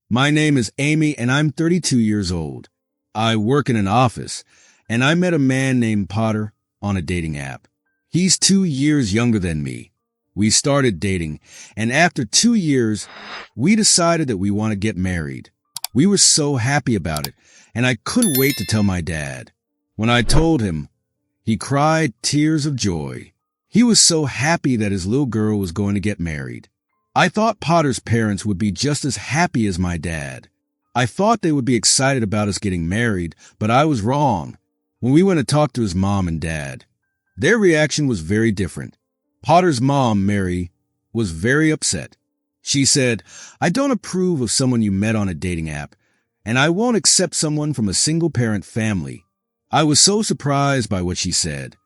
My name is Amy and I'm 32 years old. I work in an office and I met a man named Potter on a dating app. He's 2 years younger than me. We started dating and after 2 years, we decided that we want to get married. We were so happy about it and I couldn't wait to tell my dad. When I told him, he cried tears of joy. He was so happy that his little girl was going to get married. I thought Potter's parents would be just as happy as my dad. I thought they would be excited about us getting married, but I was wrong. When we went to talk to his mom and dad, their reaction was very different. Potter's mom, Mary, was very upset. She said, "I don't approve of someone you met on a dating app, and I won't accept someone from a single-parent family." I was so surprised by what she said.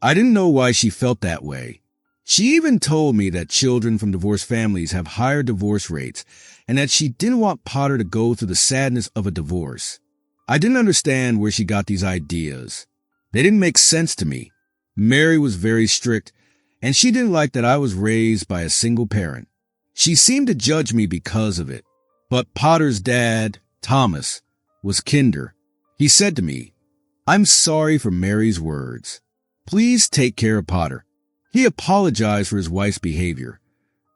I didn't know why she felt that way. She even told me that children from divorced families have higher divorce rates and that she didn't want Potter to go through the sadness of a divorce. I didn't understand where she got these ideas. They didn't make sense to me. Mary was very strict, and she didn't like that I was raised by a single parent. She seemed to judge me because of it. But Potter's dad, Thomas, was kinder. He said to me, "I'm sorry for Mary's words. Please take care of Potter." He apologized for his wife's behavior,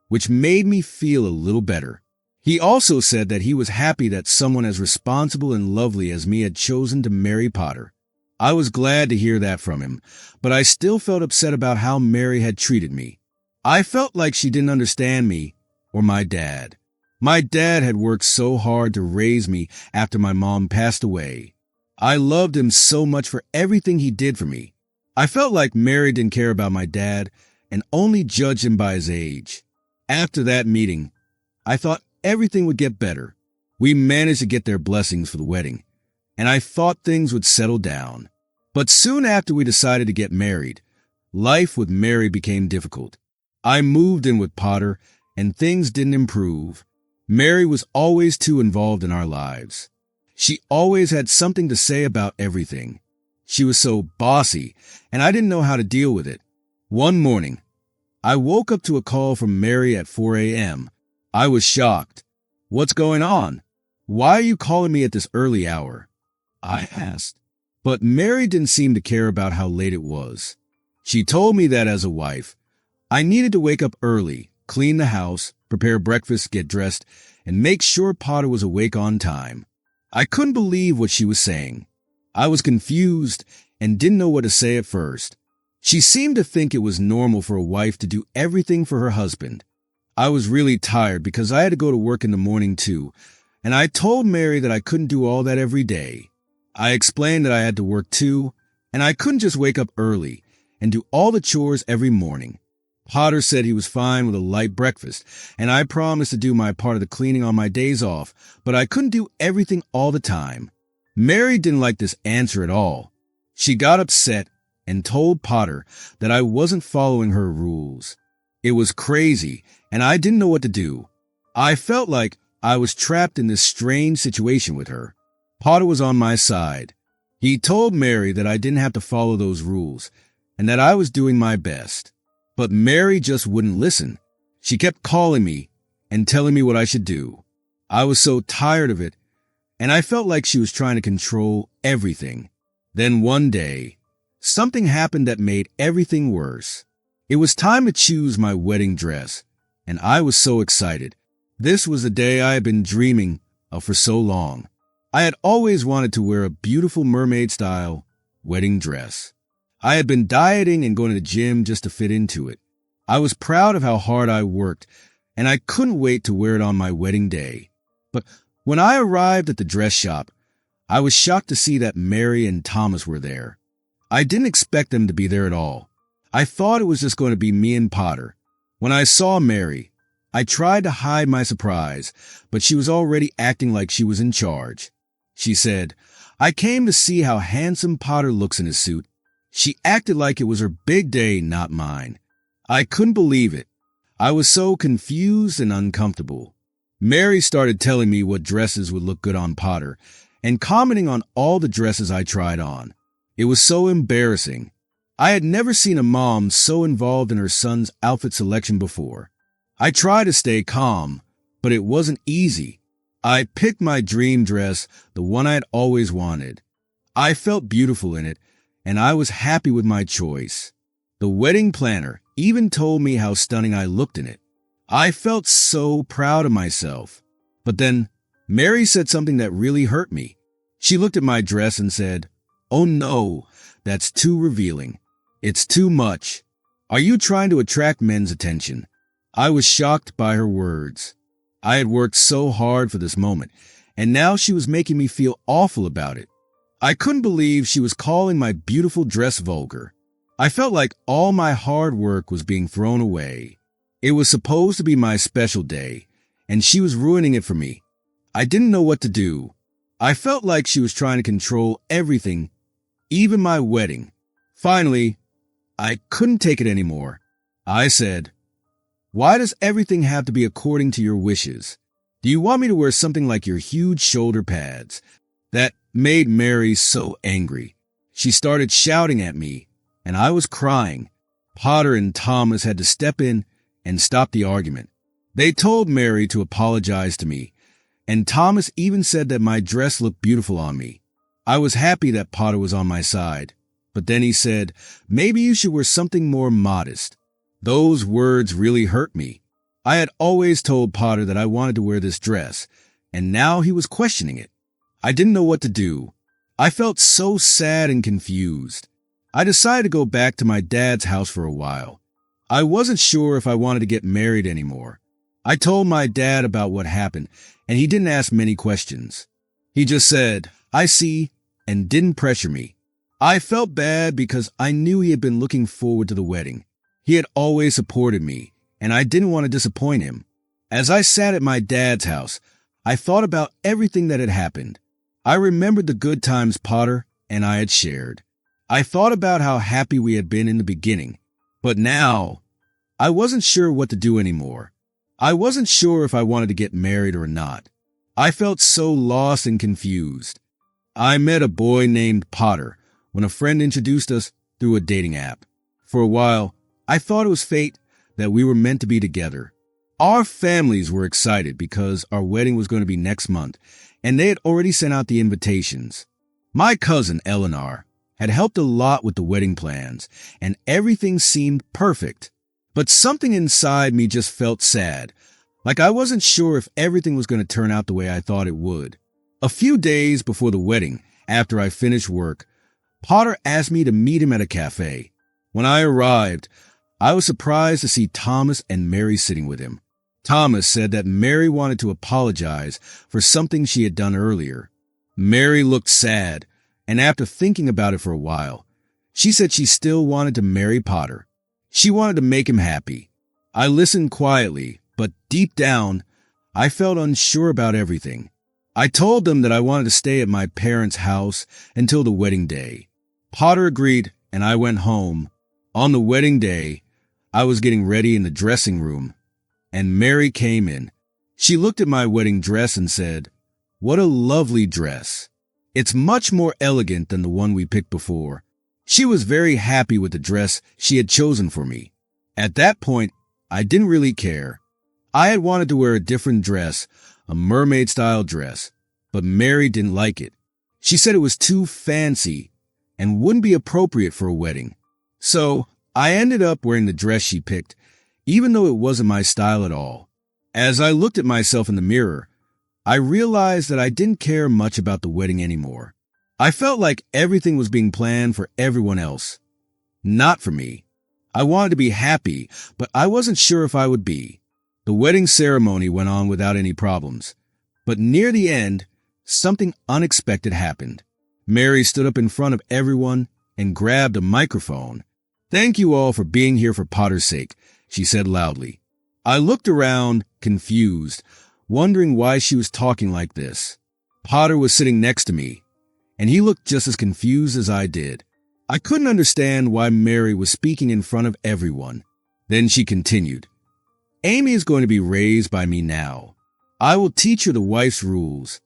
which made me feel a little better. He also said that he was happy that someone as responsible and lovely as me had chosen to marry Potter. I was glad to hear that from him, but I still felt upset about how Mary had treated me. I felt like she didn't understand me or my dad. My dad had worked so hard to raise me after my mom passed away. I loved him so much for everything he did for me. I felt like Mary didn't care about my dad and only judged him by his age. After that meeting, I thought everything would get better. We managed to get their blessings for the wedding, and I thought things would settle down. But soon after we decided to get married, life with Mary became difficult. I moved in with Potter, and things didn't improve. Mary was always too involved in our lives. She always had something to say about everything. She was so bossy, and I didn't know how to deal with it. One morning, I woke up to a call from Mary at 4 a.m. I was shocked. "What's going on? Why are you calling me at this early hour?" I asked. But Mary didn't seem to care about how late it was. She told me that as a wife, I needed to wake up early, clean the house, prepare breakfast, get dressed, and make sure Potter was awake on time. I couldn't believe what she was saying. I was confused and didn't know what to say at first. She seemed to think it was normal for a wife to do everything for her husband. I was really tired because I had to go to work in the morning too, and I told Mary that I couldn't do all that every day. I explained that I had to work too, and I couldn't just wake up early and do all the chores every morning. Potter said he was fine with a light breakfast, and I promised to do my part of the cleaning on my days off, but I couldn't do everything all the time. Mary didn't like this answer at all. She got upset and told Potter that I wasn't following her rules. It was crazy, and I didn't know what to do. I felt like I was trapped in this strange situation with her. Potter was on my side. He told Mary that I didn't have to follow those rules and that I was doing my best. But Mary just wouldn't listen. She kept calling me and telling me what I should do. I was so tired of it, and I felt like she was trying to control everything. Then one day, something happened that made everything worse. It was time to choose my wedding dress, and I was so excited. This was the day I had been dreaming of for so long. I had always wanted to wear a beautiful mermaid-style wedding dress. I had been dieting and going to the gym just to fit into it. I was proud of how hard I worked, and I couldn't wait to wear it on my wedding day. But when I arrived at the dress shop, I was shocked to see that Mary and Thomas were there. I didn't expect them to be there at all. I thought it was just going to be me and Potter. When I saw Mary, I tried to hide my surprise, but she was already acting like she was in charge. She said, "I came to see how handsome Potter looks in his suit." She acted like it was her big day, not mine. I couldn't believe it. I was so confused and uncomfortable. Mary started telling me what dresses would look good on Potter and commenting on all the dresses I tried on. It was so embarrassing. I had never seen a mom so involved in her son's outfit selection before. I tried to stay calm, but it wasn't easy. I picked my dream dress, the one I had always wanted. I felt beautiful in it, and I was happy with my choice. The wedding planner even told me how stunning I looked in it. I felt so proud of myself. But then, Mary said something that really hurt me. She looked at my dress and said, "Oh no, that's too revealing. It's too much. Are you trying to attract men's attention?" I was shocked by her words. I had worked so hard for this moment, and now she was making me feel awful about it. I couldn't believe she was calling my beautiful dress vulgar. I felt like all my hard work was being thrown away. It was supposed to be my special day, and she was ruining it for me. I didn't know what to do. I felt like she was trying to control everything, even my wedding. Finally, I couldn't take it anymore. I said, "Why does everything have to be according to your wishes? Do you want me to wear something like your huge shoulder pads?" That made Mary so angry. She started shouting at me, and I was crying. Potter and Thomas had to step in and stop the argument. They told Mary to apologize to me, and Thomas even said that my dress looked beautiful on me. I was happy that Potter was on my side, but then he said, "Maybe you should wear something more modest." Those words really hurt me. I had always told Potter that I wanted to wear this dress, and now he was questioning it. I didn't know what to do. I felt so sad and confused. I decided to go back to my dad's house for a while. I wasn't sure if I wanted to get married anymore. I told my dad about what happened, and he didn't ask many questions. He just said, "I see," and didn't pressure me. I felt bad because I knew he had been looking forward to the wedding. He had always supported me, and I didn't want to disappoint him. As I sat at my dad's house, I thought about everything that had happened. I remembered the good times Potter and I had shared. I thought about how happy we had been in the beginning, but now I wasn't sure what to do anymore. I wasn't sure if I wanted to get married or not. I felt so lost and confused. I met a boy named Potter when a friend introduced us through a dating app. For a while, I thought it was fate that we were meant to be together. Our families were excited because our wedding was going to be next month, and they had already sent out the invitations. My cousin, Eleanor, had helped a lot with the wedding plans, and everything seemed perfect. But something inside me just felt sad, like I wasn't sure if everything was going to turn out the way I thought it would. A few days before the wedding, after I finished work, Potter asked me to meet him at a cafe. When I arrived, I was surprised to see Thomas and Mary sitting with him. Thomas said that Mary wanted to apologize for something she had done earlier. Mary looked sad, and after thinking about it for a while, she said she still wanted to marry Potter. She wanted to make him happy. I listened quietly, but deep down, I felt unsure about everything. I told them that I wanted to stay at my parents' house until the wedding day. Potter agreed, and I went home. On the wedding day, I was getting ready in the dressing room, and Mary came in. She looked at my wedding dress and said, "What a lovely dress. It's much more elegant than the one we picked before." She was very happy with the dress she had chosen for me. At that point, I didn't really care. I had wanted to wear a different dress, a mermaid-style dress, but Mary didn't like it. She said it was too fancy and wouldn't be appropriate for a wedding. So I ended up wearing the dress she picked, even though it wasn't my style at all. As I looked at myself in the mirror, I realized that I didn't care much about the wedding anymore. I felt like everything was being planned for everyone else, not for me. I wanted to be happy, but I wasn't sure if I would be. The wedding ceremony went on without any problems, but near the end, something unexpected happened. Mary stood up in front of everyone and grabbed a microphone. "Thank you all for being here for Potter's sake," she said loudly. I looked around, confused, wondering why she was talking like this. Potter was sitting next to me, and he looked just as confused as I did. I couldn't understand why Mary was speaking in front of everyone. Then she continued, "Amy is going to be raised by me now. I will teach her the wife's rules."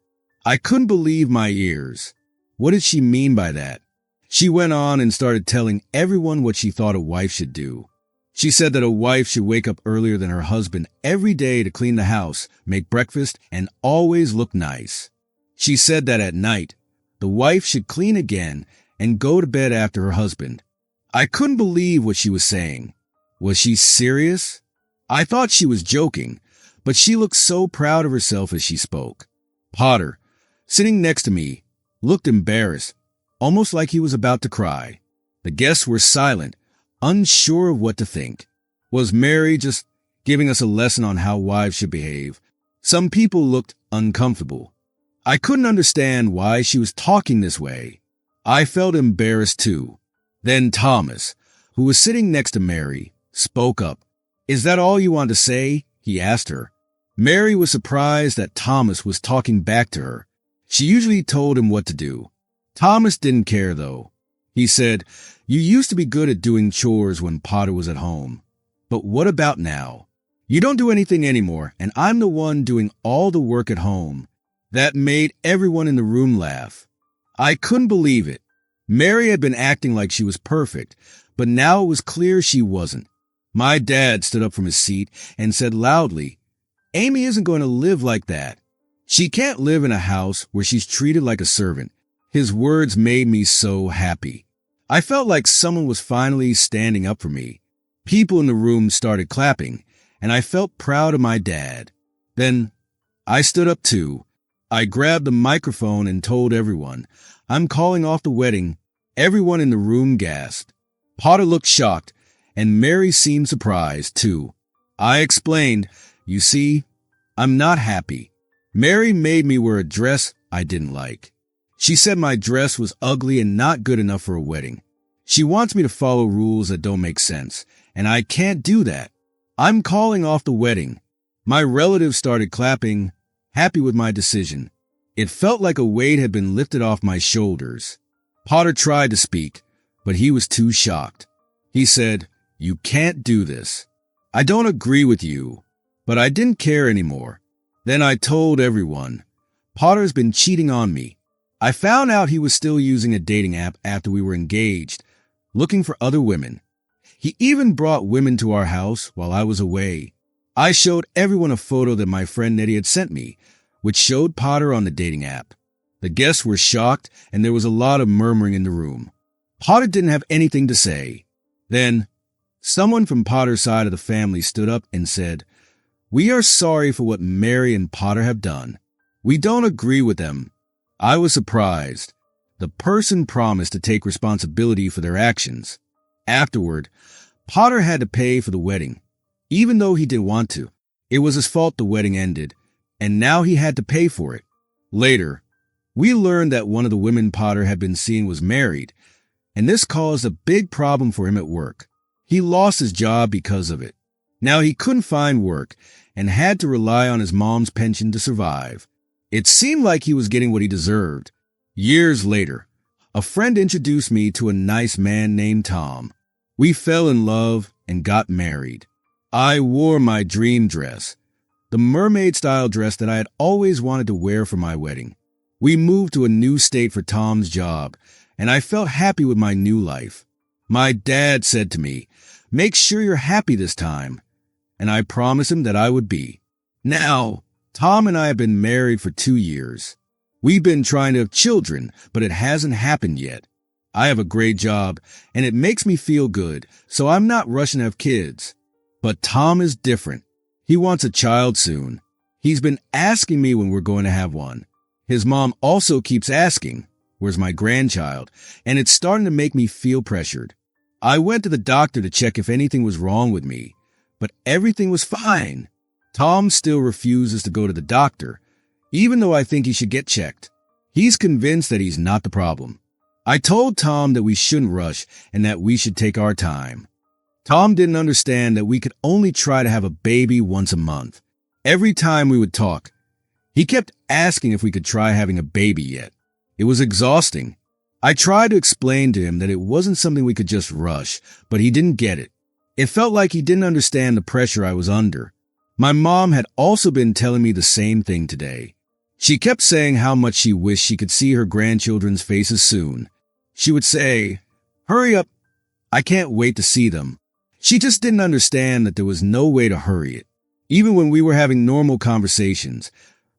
I couldn't believe my ears. What did she mean by that? She went on and started telling everyone what she thought a wife should do. She said that a wife should wake up earlier than her husband every day to clean the house, make breakfast, and always look nice. She said that at night, the wife should clean again and go to bed after her husband. I couldn't believe what she was saying. Was she serious? I thought she was joking, but she looked so proud of herself as she spoke. Potter, sitting next to me, looked embarrassed, almost like he was about to cry. The guests were silent, unsure of what to think. Was Mary just giving us a lesson on how wives should behave? Some people looked uncomfortable. I couldn't understand why she was talking this way. I felt embarrassed too. Then Thomas, who was sitting next to Mary, spoke up. "Is that all you want to say?" he asked her. Mary was surprised that Thomas was talking back to her. She usually told him what to do. Thomas didn't care, though. He said, "You used to be good at doing chores when Potter was at home. But what about now? You don't do anything anymore, and I'm the one doing all the work at home." That made everyone in the room laugh. I couldn't believe it. Mary had been acting like she was perfect, but now it was clear she wasn't. My dad stood up from his seat and said loudly, "Amy isn't going to live like that. She can't live in a house where she's treated like a servant." His words made me so happy. I felt like someone was finally standing up for me. People in the room started clapping, and I felt proud of my dad. Then I stood up too. I grabbed the microphone and told everyone, "I'm calling off the wedding." Everyone in the room gasped. Potter looked shocked, and Mary seemed surprised too. I explained, "You see, I'm not happy." Mary made me wear a dress I didn't like. She said my dress was ugly and not good enough for a wedding. She wants me to follow rules that don't make sense, and I can't do that. I'm calling off the wedding. My relatives started clapping, happy with my decision. It felt like a weight had been lifted off my shoulders. Potter tried to speak, but he was too shocked. He said, "You can't do this. I don't agree with you." But I didn't care anymore. Then I told everyone, "Potter's been cheating on me." I found out he was still using a dating app after we were engaged, looking for other women. He even brought women to our house while I was away. I showed everyone a photo that my friend Nettie had sent me, which showed Potter on the dating app. The guests were shocked, and there was a lot of murmuring in the room. Potter didn't have anything to say. Then, someone from Potter's side of the family stood up and said, "We are sorry for what Mary and Potter have done. We don't agree with them." I was surprised. The person promised to take responsibility for their actions. Afterward, Potter had to pay for the wedding, even though he didn't want to. It was his fault the wedding ended, and now he had to pay for it. Later, we learned that one of the women Potter had been seeing was married, and this caused a big problem for him at work. He lost his job because of it. Now he couldn't find work and had to rely on his mom's pension to survive. It seemed like he was getting what he deserved. Years later, a friend introduced me to a nice man named Tom. We fell in love and got married. I wore my dream dress, the mermaid-style dress that I had always wanted to wear for my wedding. We moved to a new state for Tom's job, and I felt happy with my new life. My dad said to me, "Make sure you're happy this time," and I promised him that I would be. Now, Tom and I have been married for 2 years. We've been trying to have children, but it hasn't happened yet. I have a great job, and it makes me feel good, so I'm not rushing to have kids. But Tom is different. He wants a child soon. He's been asking me when we're going to have one. His mom also keeps asking, "Where's my grandchild?" And it's starting to make me feel pressured. I went to the doctor to check if anything was wrong with me, but everything was fine. Tom still refuses to go to the doctor, even though I think he should get checked. He's convinced that he's not the problem. I told Tom that we shouldn't rush and that we should take our time. Tom didn't understand that we could only try to have a baby once a month. Every time we would talk, he kept asking if we could try having a baby yet. It was exhausting. I tried to explain to him that it wasn't something we could just rush, but he didn't get it. It felt like he didn't understand the pressure I was under. My mom had also been telling me the same thing today. She kept saying how much she wished she could see her grandchildren's faces soon. She would say, "Hurry up. I can't wait to see them." She just didn't understand that there was no way to hurry it. Even when we were having normal conversations,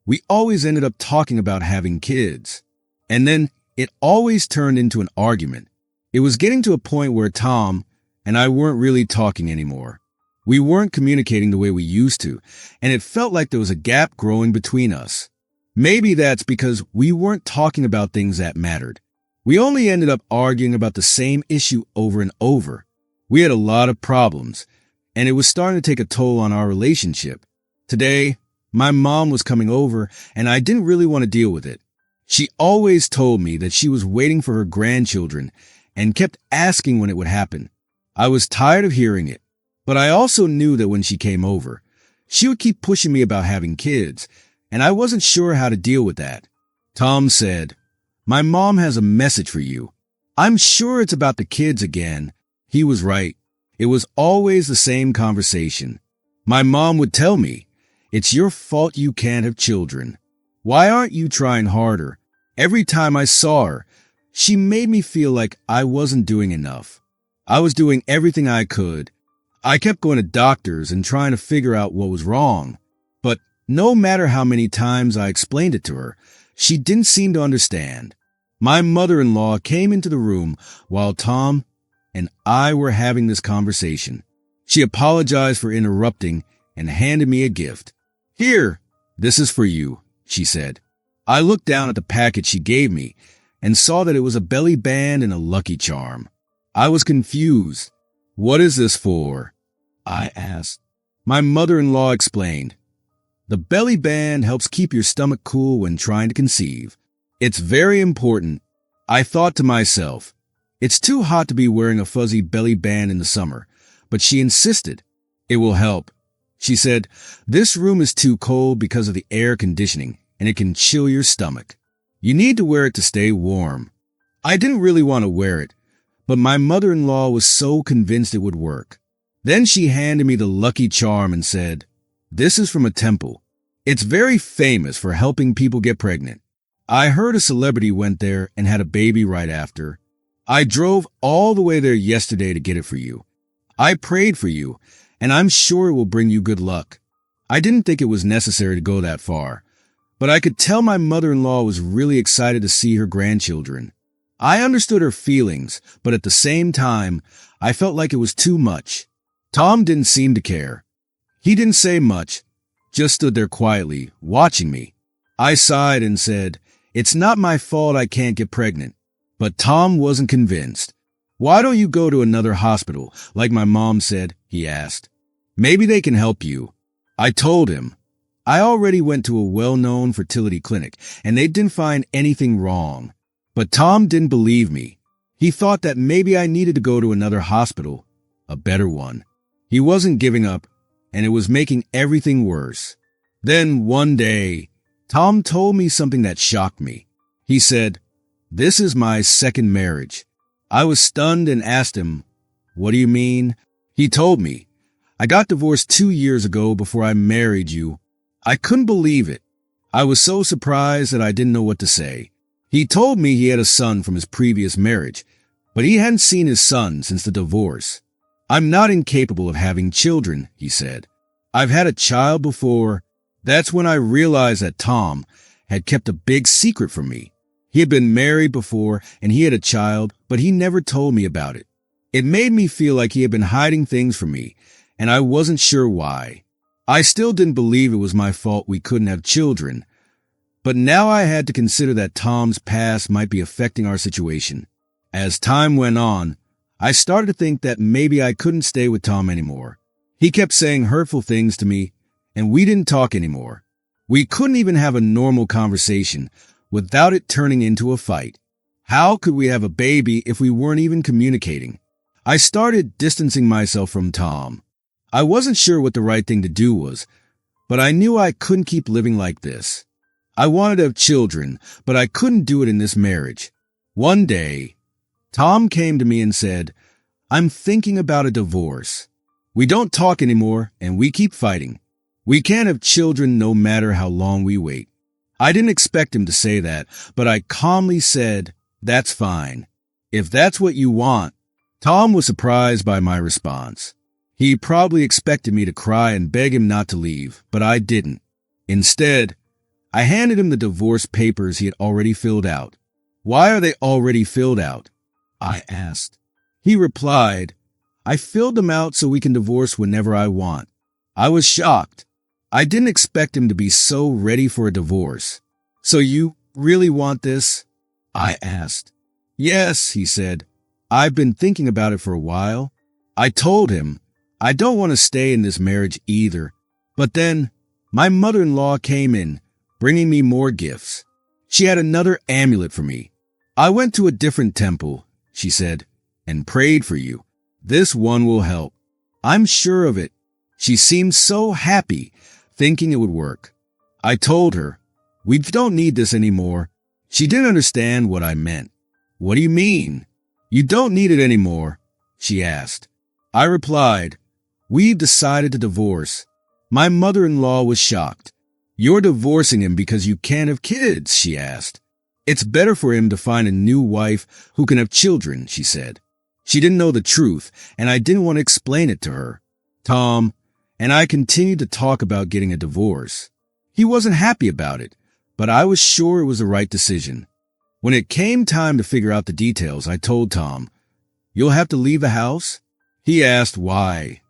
we always ended up talking about having kids. And then it always turned into an argument. It was getting to a point where Tom and I weren't really talking anymore. We weren't communicating the way we used to, and it felt like there was a gap growing between us. Maybe that's because we weren't talking about things that mattered. We only ended up arguing about the same issue over and over. We had a lot of problems, and it was starting to take a toll on our relationship. Today, my mom was coming over, and I didn't really want to deal with it. She always told me that she was waiting for her grandchildren and kept asking when it would happen. I was tired of hearing it, but I also knew that when she came over, she would keep pushing me about having kids, and I wasn't sure how to deal with that. Tom said, "My mom has a message for you. I'm sure it's about the kids again." He was right. It was always the same conversation. My mom would tell me, "It's your fault you can't have children. Why aren't you trying harder?" Every time I saw her, she made me feel like I wasn't doing enough. I was doing everything I could. I kept going to doctors and trying to figure out what was wrong. But no matter how many times I explained it to her, she didn't seem to understand. My mother-in-law came into the room while Tom and I were having this conversation. She apologized for interrupting and handed me a gift. "Here, this is for you," she said. I looked down at the package she gave me and saw that it was a belly band and a Lucky Charm. I was confused. "What is this for?" I asked. My mother-in-law explained. "The belly band helps keep your stomach cool when trying to conceive. It's very important." I thought to myself, it's too hot to be wearing a fuzzy belly band in the summer, but she insisted. "It will help." She said, "This room is too cold because of the air conditioning, and it can chill your stomach. You need to wear it to stay warm." I didn't really want to wear it, but my mother-in-law was so convinced it would work. Then she handed me the Lucky Charm and said, "This is from a temple. It's very famous for helping people get pregnant. I heard a celebrity went there and had a baby right after. I drove all the way there yesterday to get it for you. I prayed for you, and I'm sure it will bring you good luck." I didn't think it was necessary to go that far, but I could tell my mother-in-law was really excited to see her grandchildren. I understood her feelings, but at the same time, I felt like it was too much. Tom didn't seem to care. He didn't say much, just stood there quietly, watching me. I sighed and said, "It's not my fault I can't get pregnant." But Tom wasn't convinced. "Why don't you go to another hospital, like my mom said?" he asked. "Maybe they can help you." I told him. I already went to a well-known fertility clinic, and they didn't find anything wrong. But Tom didn't believe me. He thought that maybe I needed to go to another hospital, a better one. He wasn't giving up, and it was making everything worse. Then one day, Tom told me something that shocked me. He said, "This is my second marriage." I was stunned and asked him, "What do you mean?" He told me, "I got divorced 2 years ago before I married you." I couldn't believe it. I was so surprised that I didn't know what to say. He told me he had a son from his previous marriage, but he hadn't seen his son since the divorce. "I'm not incapable of having children," he said. "I've had a child before." That's when I realized that Tom had kept a big secret from me. He had been married before and he had a child, but he never told me about it. It made me feel like he had been hiding things from me, and I wasn't sure why. I still didn't believe it was my fault we couldn't have children, but now I had to consider that Tom's past might be affecting our situation. As time went on, I started to think that maybe I couldn't stay with Tom anymore. He kept saying hurtful things to me, and we didn't talk anymore. We couldn't even have a normal conversation without it turning into a fight. How could we have a baby if we weren't even communicating? I started distancing myself from Tom. I wasn't sure what the right thing to do was, but I knew I couldn't keep living like this. I wanted to have children, but I couldn't do it in this marriage. One day, Tom came to me and said, "I'm thinking about a divorce. We don't talk anymore, and we keep fighting. We can't have children no matter how long we wait." I didn't expect him to say that, but I calmly said, "That's fine. If that's what you want." Tom was surprised by my response. He probably expected me to cry and beg him not to leave, but I didn't. Instead, I handed him the divorce papers he had already filled out. "Why are they already filled out?" I asked. He replied, "I filled them out so we can divorce whenever I want." I was shocked. I didn't expect him to be so ready for a divorce. "So you really want this?" I asked. "Yes," he said. "I've been thinking about it for a while." I told him I don't want to stay in this marriage either. But then my mother-in-law came in, bringing me more gifts. She had another amulet for me. "I went to a different temple," she said, "and prayed for you. This one will help. I'm sure of it." She seemed so happy, thinking it would work. I told her, "We don't need this anymore." She didn't understand what I meant. "What do you mean? You don't need it anymore?" she asked. I replied, "We've decided to divorce." My mother-in-law was shocked. "You're divorcing him because you can't have kids?" she asked. "It's better for him to find a new wife who can have children," she said. She didn't know the truth, and I didn't want to explain it to her. Tom and I continued to talk about getting a divorce. He wasn't happy about it, but I was sure it was the right decision. When it came time to figure out the details, I told Tom, "You'll have to leave the house?" He asked why.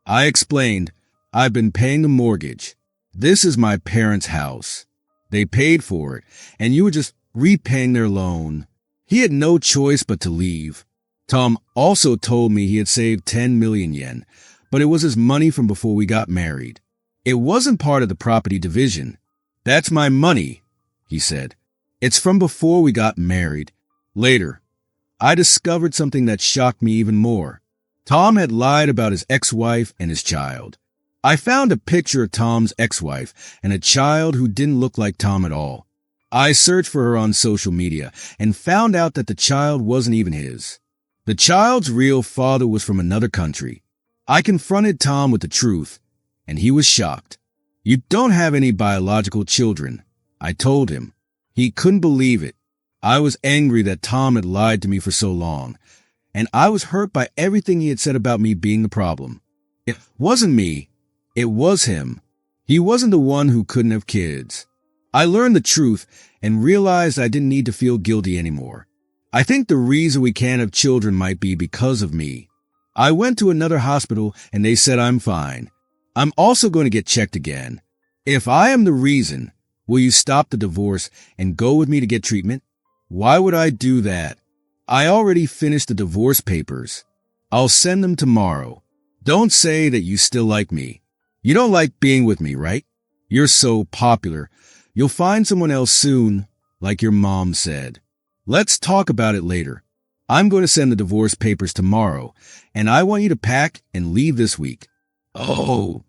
I explained, "I've been paying the mortgage. This is my parents' house. They paid for it, and you were just repaying their loan." He had no choice but to leave. Tom also told me he had saved 10 million yen, but it was his money from before we got married. It wasn't part of the property division. "That's my money," he said. "It's from before we got married." Later, I discovered something that shocked me even more. Tom had lied about his ex-wife and his child. I found a picture of Tom's ex-wife and a child who didn't look like Tom at all. I searched for her on social media and found out that the child wasn't even his. The child's real father was from another country. I confronted Tom with the truth, and he was shocked. "You don't have any biological children," I told him. He couldn't believe it. I was angry that Tom had lied to me for so long, and I was hurt by everything he had said about me being the problem. It wasn't me. It was him. He wasn't the one who couldn't have kids. I learned the truth and realized I didn't need to feel guilty anymore. I think the reason we can't have children might be because of me. I went to another hospital and they said I'm fine. I'm also going to get checked again. If I am the reason, will you stop the divorce and go with me to get treatment? Why would I do that? I already finished the divorce papers. I'll send them tomorrow. Don't say that you still like me. You don't like being with me, right? You're so popular. You'll find someone else soon, like your mom said. Let's talk about it later. I'm going to send the divorce papers tomorrow, and I want you to pack and leave this week. Oh,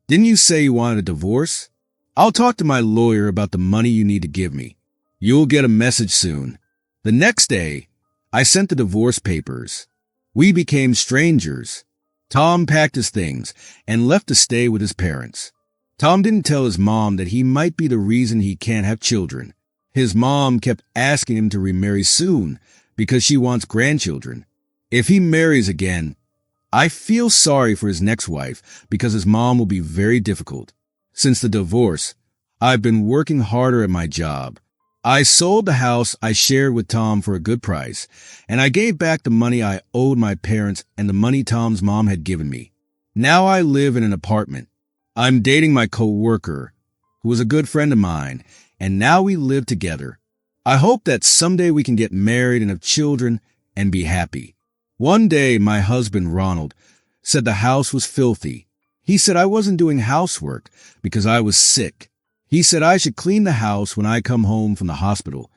didn't you say you wanted a divorce? I'll talk to my lawyer about the money you need to give me. You'll get a message soon. The next day, I sent the divorce papers. We became strangers. Tom packed his things and left to stay with his parents. Tom didn't tell his mom that he might be the reason he can't have children. His mom kept asking him to remarry soon because she wants grandchildren. If he marries again, I feel sorry for his next wife because his mom will be very difficult. Since the divorce, I've been working harder at my job. I sold the house I shared with Tom for a good price, and I gave back the money I owed my parents and the money Tom's mom had given me. Now I live in an apartment. I'm dating my co-worker, who was a good friend of mine, and now we live together. I hope that someday we can get married and have children and be happy. One day, my husband, Ronald, said the house was filthy. He said I wasn't doing housework because I was sick. He said I should clean the house when I come home from the hospital,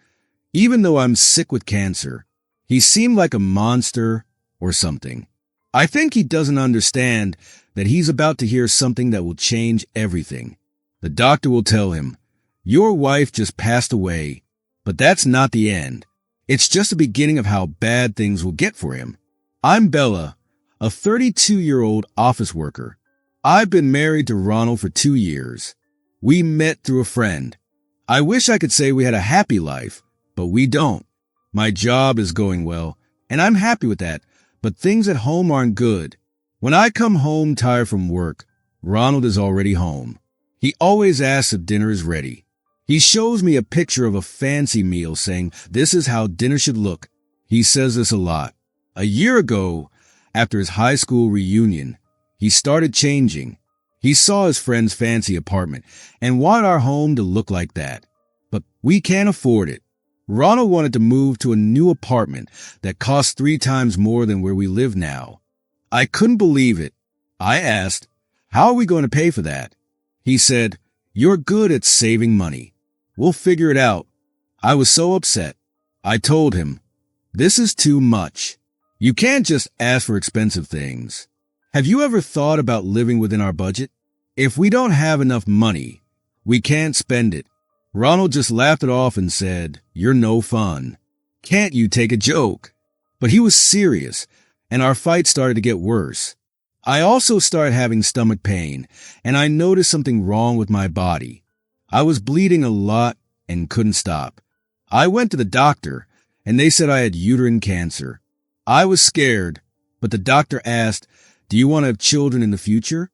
even though I'm sick with cancer. He seemed like a monster or something. I think he doesn't understand that he's about to hear something that will change everything. The doctor will tell him, "Your wife just passed away," but that's not the end. It's just the beginning of how bad things will get for him. I'm Bella, a 32-year-old office worker. I've been married to Ronald for 2 years. We met through a friend. I wish I could say we had a happy life, but we don't. My job is going well, and I'm happy with that, but things at home aren't good. When I come home tired from work, Ronald is already home. He always asks if dinner is ready. He shows me a picture of a fancy meal saying, "This is how dinner should look." He says this a lot. A year ago, after his high school reunion, he started changing. He saw his friend's fancy apartment and wanted our home to look like that. But we can't afford it. Ronald wanted to move to a new apartment that costs 3 times more than where we live now. I couldn't believe it. I asked, "How are we going to pay for that?" He said, "You're good at saving money. We'll figure it out." I was so upset. I told him, "This is too much. You can't just ask for expensive things. Have you ever thought about living within our budget? If we don't have enough money, we can't spend it." Ronald just laughed it off and said, "You're no fun. Can't you take a joke?" But he was serious, and our fight started to get worse. I also started having stomach pain, and I noticed something wrong with my body. I was bleeding a lot and couldn't stop. I went to the doctor, and they said I had uterine cancer. I was scared, but the doctor asked, "Do you want to have children in the future?"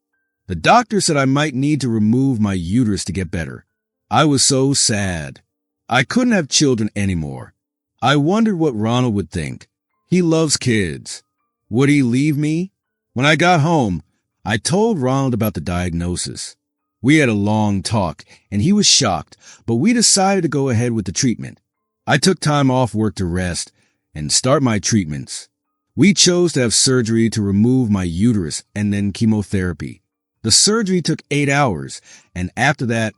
The doctor said I might need to remove my uterus to get better. I was so sad. I couldn't have children anymore. I wondered what Ronald would think. He loves kids. Would he leave me? When I got home, I told Ronald about the diagnosis. We had a long talk, and he was shocked, but we decided to go ahead with the treatment. I took time off work to rest and start my treatments. We chose to have surgery to remove my uterus and then chemotherapy. The surgery took 8 hours, and after that,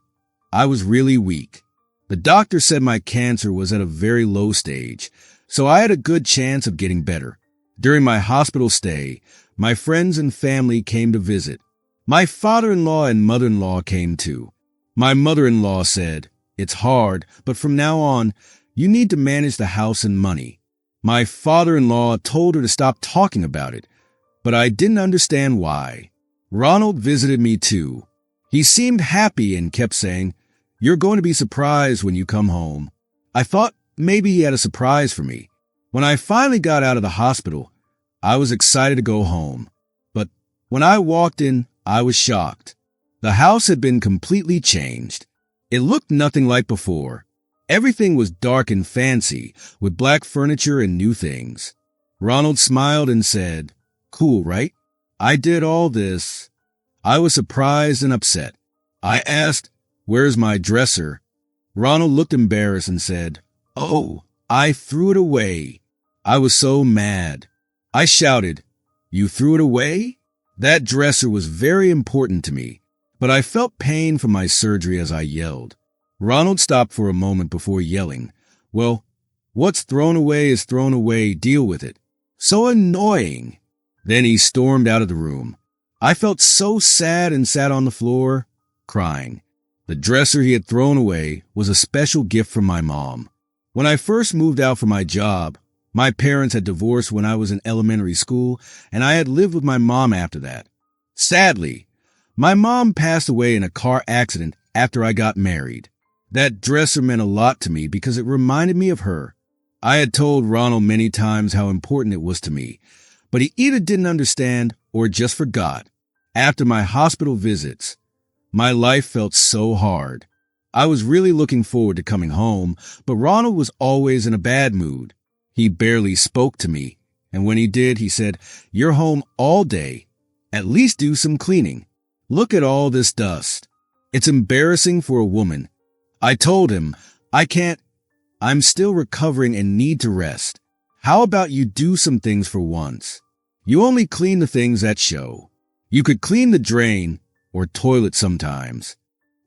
I was really weak. The doctor said my cancer was at a very low stage, so I had a good chance of getting better. During my hospital stay, my friends and family came to visit. My father-in-law and mother-in-law came too. My mother-in-law said, "It's hard, but from now on, you need to manage the house and money." My father-in-law told her to stop talking about it, but I didn't understand why. Ronald visited me too. He seemed happy and kept saying, "You're going to be surprised when you come home." I thought maybe he had a surprise for me. When I finally got out of the hospital, I was excited to go home. But when I walked in, I was shocked. The house had been completely changed. It looked nothing like before. Everything was dark and fancy, with black furniture and new things. Ronald smiled and said, "Cool, right? I did all this." I was surprised and upset. I asked, "Where's my dresser?" Ronald looked embarrassed and said, "Oh, I threw it away." I was so mad. I shouted, "You threw it away?" That dresser was very important to me, but I felt pain from my surgery as I yelled. Ronald stopped for a moment before yelling, "Well, what's thrown away is thrown away, deal with it." So annoying. Then he stormed out of the room. I felt so sad and sat on the floor, crying. The dresser he had thrown away was a special gift from my mom. When I first moved out for my job, my parents had divorced when I was in elementary school, and I had lived with my mom after that. Sadly, my mom passed away in a car accident after I got married. That dresser meant a lot to me because it reminded me of her. I had told Ronald many times how important it was to me, but he either didn't understand or just forgot. After my hospital visits, my life felt so hard. I was really looking forward to coming home, but Ronald was always in a bad mood. He barely spoke to me, and when he did, he said, "You're home all day. At least do some cleaning. Look at all this dust. It's embarrassing for a woman." I told him, "I can't. I'm still recovering and need to rest. How about you do some things for once? You only clean the things that show. You could clean the drain or toilet sometimes."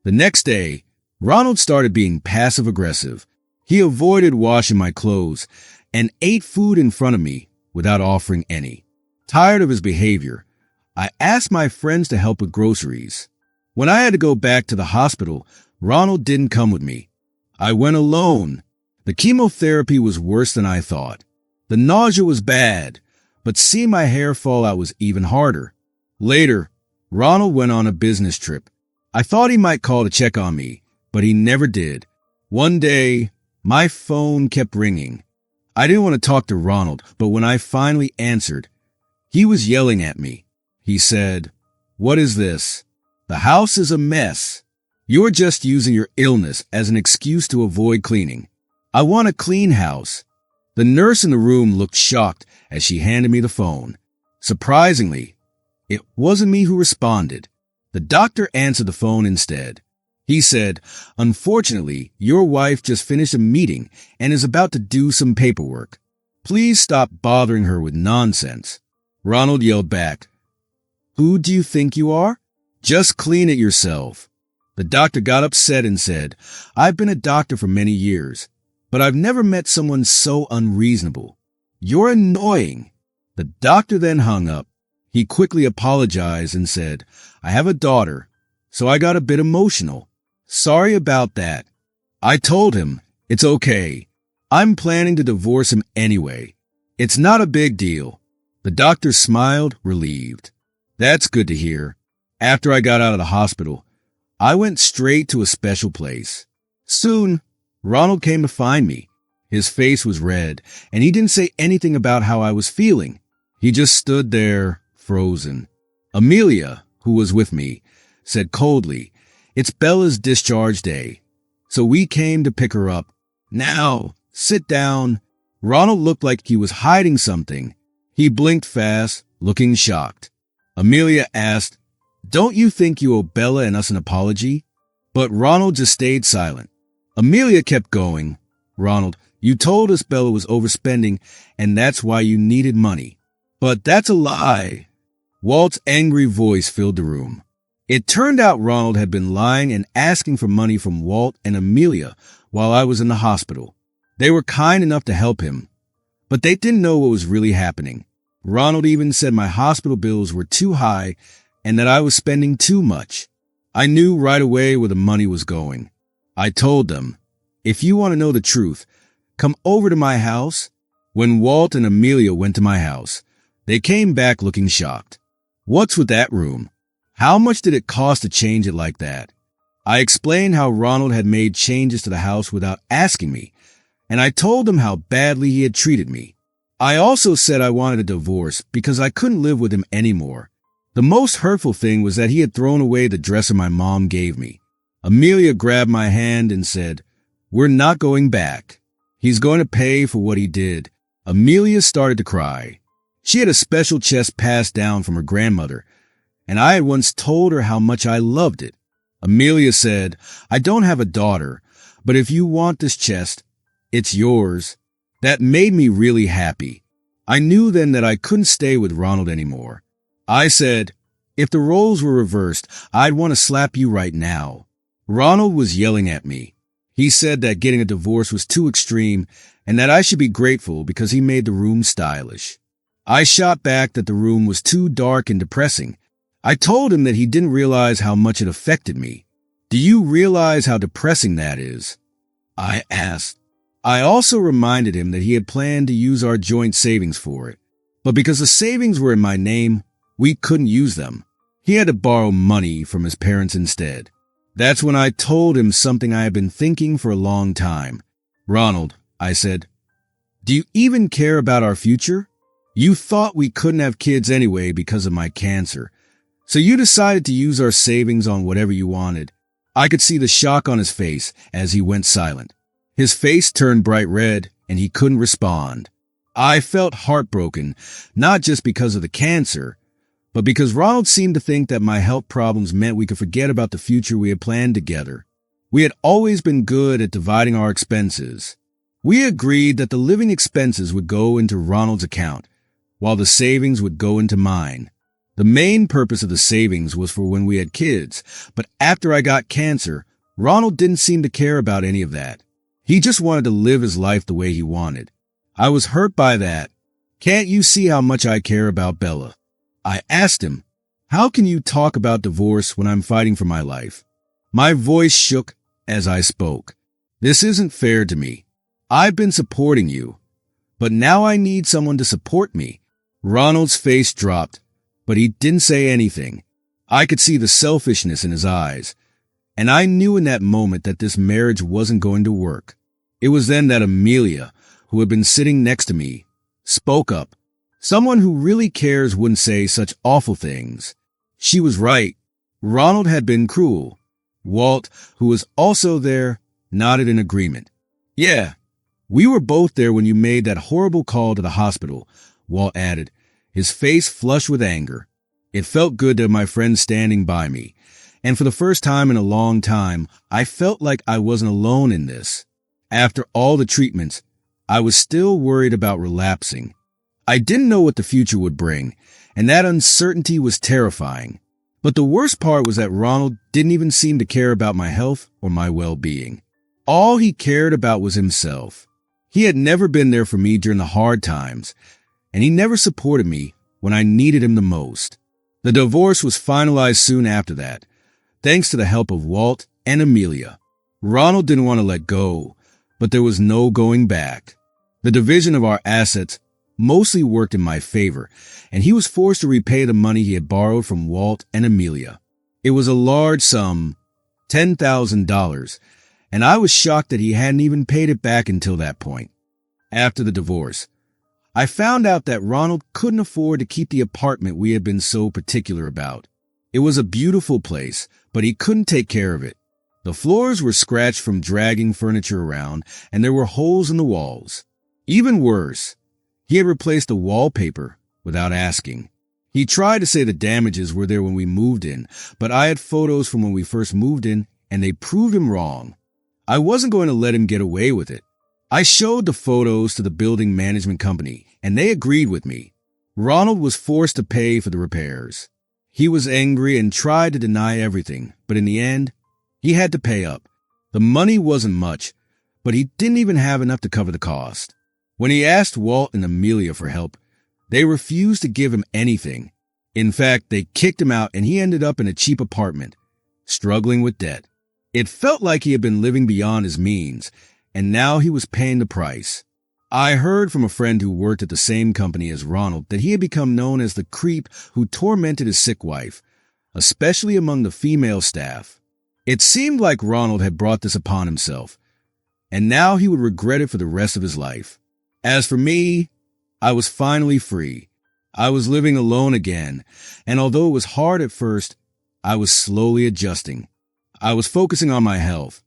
The next day, Ronald started being passive-aggressive. He avoided washing my clothes and ate food in front of me without offering any. Tired of his behavior, I asked my friends to help with groceries. When I had to go back to the hospital, Ronald didn't come with me. I went alone. The chemotherapy was worse than I thought. The nausea was bad, but seeing my hair fall out was even harder. Later, Ronald went on a business trip. I thought he might call to check on me, but he never did. One day, my phone kept ringing. I didn't want to talk to Ronald, but when I finally answered, he was yelling at me. He said, "What is this? The house is a mess. You're just using your illness as an excuse to avoid cleaning. I want a clean house." The nurse in the room looked shocked as she handed me the phone. Surprisingly, it wasn't me who responded. The doctor answered the phone instead. He said, "Unfortunately, your wife just finished a meeting and is about to do some paperwork. Please stop bothering her with nonsense." Ronald yelled back, "Who do you think you are? Just clean it yourself." The doctor got upset and said, "I've been a doctor for many years, but I've never met someone so unreasonable. You're annoying." The doctor then hung up. He quickly apologized and said, "I have a daughter, so I got a bit emotional. Sorry about that." I told him, "It's okay. I'm planning to divorce him anyway. It's not a big deal." The doctor smiled, relieved. "That's good to hear." After I got out of the hospital, I went straight to a special place. Soon, Ronald came to find me. His face was red, and he didn't say anything about how I was feeling. He just stood there, frozen. Amelia, who was with me, said coldly, "It's Bella's discharge day, so we came to pick her up. Now, sit down." Ronald looked like he was hiding something. He blinked fast, looking shocked. Amelia asked, "Don't you think you owe Bella and us an apology?" But Ronald just stayed silent. Amelia kept going. "Ronald, you told us Bella was overspending, and that's why you needed money." "But that's a lie." Walt's angry voice filled the room. It turned out Ronald had been lying and asking for money from Walt and Amelia while I was in the hospital. They were kind enough to help him, but they didn't know what was really happening. Ronald even said my hospital bills were too high and that I was spending too much. I knew right away where the money was going. I told them, "If you want to know the truth, come over to my house." When Walt and Amelia went to my house, they came back looking shocked. "What's with that room? How much did it cost to change it like that?" I explained how Ronald had made changes to the house without asking me, and I told him how badly he had treated me. I also said I wanted a divorce because I couldn't live with him anymore. The most hurtful thing was that he had thrown away the dresser my mom gave me. Amelia grabbed my hand and said, "We're not going back. He's going to pay for what he did." Amelia started to cry. She had a special chest passed down from her grandmother, and I had once told her how much I loved it. Amelia said, "I don't have a daughter, but if you want this chest, it's yours." That made me really happy. I knew then that I couldn't stay with Ronald anymore. I said, "If the roles were reversed, I'd want to slap you right now." Ronald was yelling at me. He said that getting a divorce was too extreme and that I should be grateful because he made the room stylish. I shot back that the room was too dark and depressing. I told him that he didn't realize how much it affected me. "Do you realize how depressing that is?" I asked. I also reminded him that he had planned to use our joint savings for it, but because the savings were in my name, we couldn't use them. He had to borrow money from his parents instead. That's when I told him something I had been thinking for a long time. "Ronald," I said, "do you even care about our future? You thought we couldn't have kids anyway because of my cancer, so you decided to use our savings on whatever you wanted." I could see the shock on his face as he went silent. His face turned bright red, and he couldn't respond. I felt heartbroken, not just because of the cancer, but because Ronald seemed to think that my health problems meant we could forget about the future we had planned together. We had always been good at dividing our expenses. We agreed that the living expenses would go into Ronald's account, while the savings would go into mine. The main purpose of the savings was for when we had kids, but after I got cancer, Ronald didn't seem to care about any of that. He just wanted to live his life the way he wanted. I was hurt by that. "Can't you see how much I care about Bella?" I asked him, "How can you talk about divorce when I'm fighting for my life?" My voice shook as I spoke. "This isn't fair to me. I've been supporting you, but now I need someone to support me." Ronald's face dropped, but he didn't say anything. I could see the selfishness in his eyes, and I knew in that moment that this marriage wasn't going to work. It was then that Amelia, who had been sitting next to me, spoke up. Someone who really cares wouldn't say such awful things. She was right. Ronald had been cruel. Walt, who was also there, nodded in agreement. Yeah, we were both there when you made that horrible call to the hospital, Walt added, his face flushed with anger. It felt good to have my friend standing by me, and for the first time in a long time, I felt like I wasn't alone in this. After all the treatments, I was still worried about relapsing. I didn't know what the future would bring, and that uncertainty was terrifying. But the worst part was that Ronald didn't even seem to care about my health or my well-being. All he cared about was himself. He had never been there for me during the hard times, and he never supported me when I needed him the most. The divorce was finalized soon after that, thanks to the help of Walt and Amelia. Ronald didn't want to let go, but there was no going back. The division of our assets mostly worked in my favor, and he was forced to repay the money he had borrowed from Walt and Amelia. It was a large sum, $10,000, and I was shocked that he hadn't even paid it back until that point. After the divorce, I found out that Ronald couldn't afford to keep the apartment we had been so particular about. It was a beautiful place, but he couldn't take care of it. The floors were scratched from dragging furniture around, and there were holes in the walls. Even worse, he had replaced the wallpaper without asking. He tried to say the damages were there when we moved in, but I had photos from when we first moved in, and they proved him wrong. I wasn't going to let him get away with it. I showed the photos to the building management company, and they agreed with me. Ronald was forced to pay for the repairs. He was angry and tried to deny everything, but in the end, he had to pay up. The money wasn't much, but he didn't even have enough to cover the cost. When he asked Walt and Amelia for help, they refused to give him anything. In fact, they kicked him out and he ended up in a cheap apartment, struggling with debt. It felt like he had been living beyond his means, and now he was paying the price. I heard from a friend who worked at the same company as Ronald that he had become known as the creep who tormented his sick wife, especially among the female staff. It seemed like Ronald had brought this upon himself, and now he would regret it for the rest of his life. As for me, I was finally free. I was living alone again, and although it was hard at first, I was slowly adjusting. I was focusing on my health,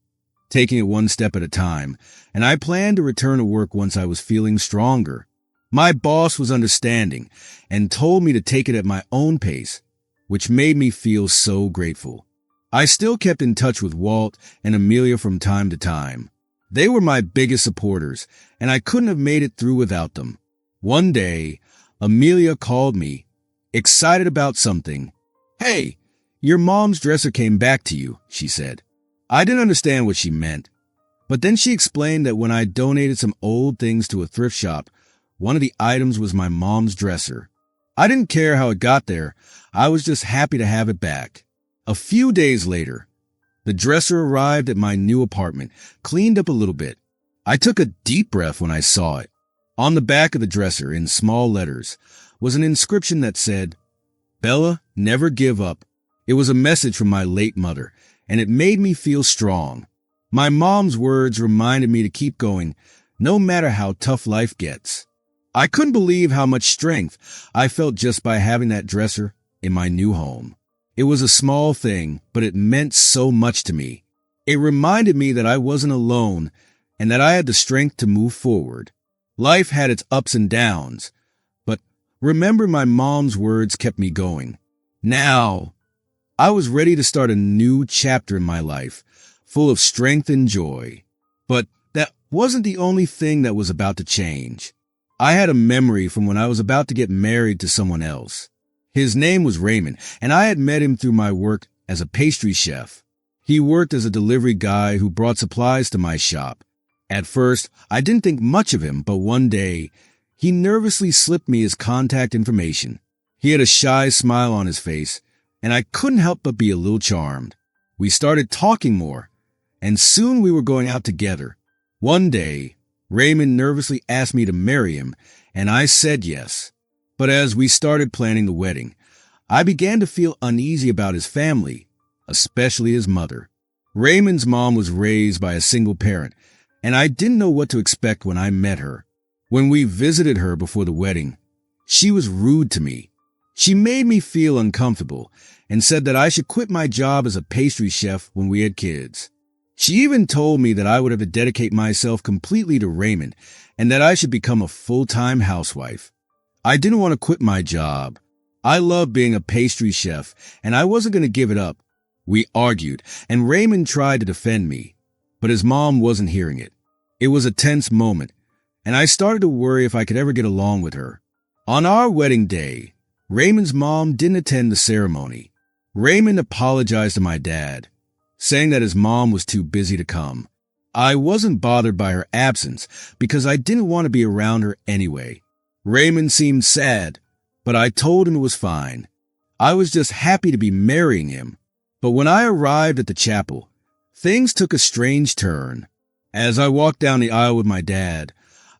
taking it one step at a time, and I planned to return to work once I was feeling stronger. My boss was understanding and told me to take it at my own pace, which made me feel so grateful. I still kept in touch with Walt and Amelia from time to time. They were my biggest supporters, and I couldn't have made it through without them. One day, Amelia called me, excited about something. "Hey, your mom's dresser came back to you," she said. I didn't understand what she meant, but then she explained that when I donated some old things to a thrift shop, one of the items was my mom's dresser. I didn't care how it got there. I was just happy to have it back. A few days later, the dresser arrived at my new apartment, cleaned up a little bit. I took a deep breath when I saw it. On the back of the dresser, in small letters, was an inscription that said, "Bella, never give up." It was a message from my late mother, and it made me feel strong. My mom's words reminded me to keep going, no matter how tough life gets. I couldn't believe how much strength I felt just by having that dresser in my new home. It was a small thing, but it meant so much to me. It reminded me that I wasn't alone and that I had the strength to move forward. Life had its ups and downs, but remember my mom's words kept me going. Now, I was ready to start a new chapter in my life, full of strength and joy. But that wasn't the only thing that was about to change. I had a memory from when I was about to get married to someone else. His name was Raymond, and I had met him through my work as a pastry chef. He worked as a delivery guy who brought supplies to my shop. At first, I didn't think much of him, but one day, he nervously slipped me his contact information. He had a shy smile on his face, and I couldn't help but be a little charmed. We started talking more, and soon we were going out together. One day, Raymond nervously asked me to marry him, and I said yes. But as we started planning the wedding, I began to feel uneasy about his family, especially his mother. Raymond's mom was raised by a single parent, and I didn't know what to expect when I met her. When we visited her before the wedding, She was rude to me. She made me feel uncomfortable and said that I should quit my job as a pastry chef when we had kids. She even told me that I would have to dedicate myself completely to Raymond and that I should become a full-time housewife. I didn't want to quit my job. I loved being a pastry chef, and I wasn't going to give it up. We argued, and Raymond tried to defend me, but his mom wasn't hearing it. It was a tense moment, and I started to worry if I could ever get along with her. On our wedding day, Raymond's mom didn't attend the ceremony. Raymond apologized to my dad, saying that his mom was too busy to come. I wasn't bothered by her absence because I didn't want to be around her anyway. Raymond seemed sad, but I told him it was fine. I was just happy to be marrying him. But when I arrived at the chapel, things took a strange turn. As I walked down the aisle with my dad,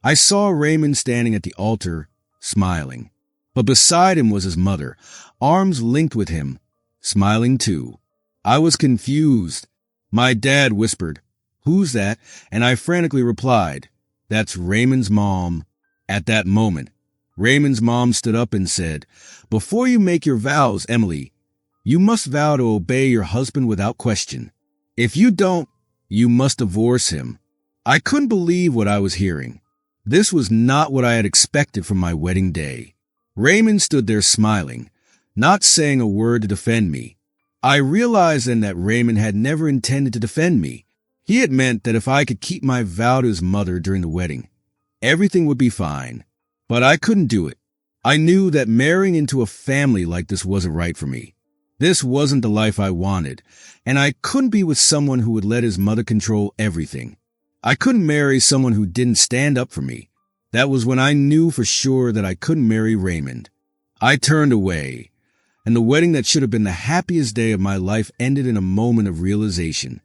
I saw Raymond standing at the altar, smiling. But beside him was his mother, arms linked with him, smiling too. I was confused. My dad whispered, "Who's that?" And I frantically replied, "That's Raymond's mom." At that moment, Raymond's mom stood up and said, "Before you make your vows, Emily, you must vow to obey your husband without question. If you don't, you must divorce him." I couldn't believe what I was hearing. This was not what I had expected from my wedding day. Raymond stood there smiling, not saying a word to defend me. I realized then that Raymond had never intended to defend me. He had meant that if I could keep my vow to his mother during the wedding, everything would be fine. But I couldn't do it. I knew that marrying into a family like this wasn't right for me. This wasn't the life I wanted, and I couldn't be with someone who would let his mother control everything. I couldn't marry someone who didn't stand up for me. That was when I knew for sure that I couldn't marry Raymond. I turned away, and the wedding that should have been the happiest day of my life ended in a moment of realization.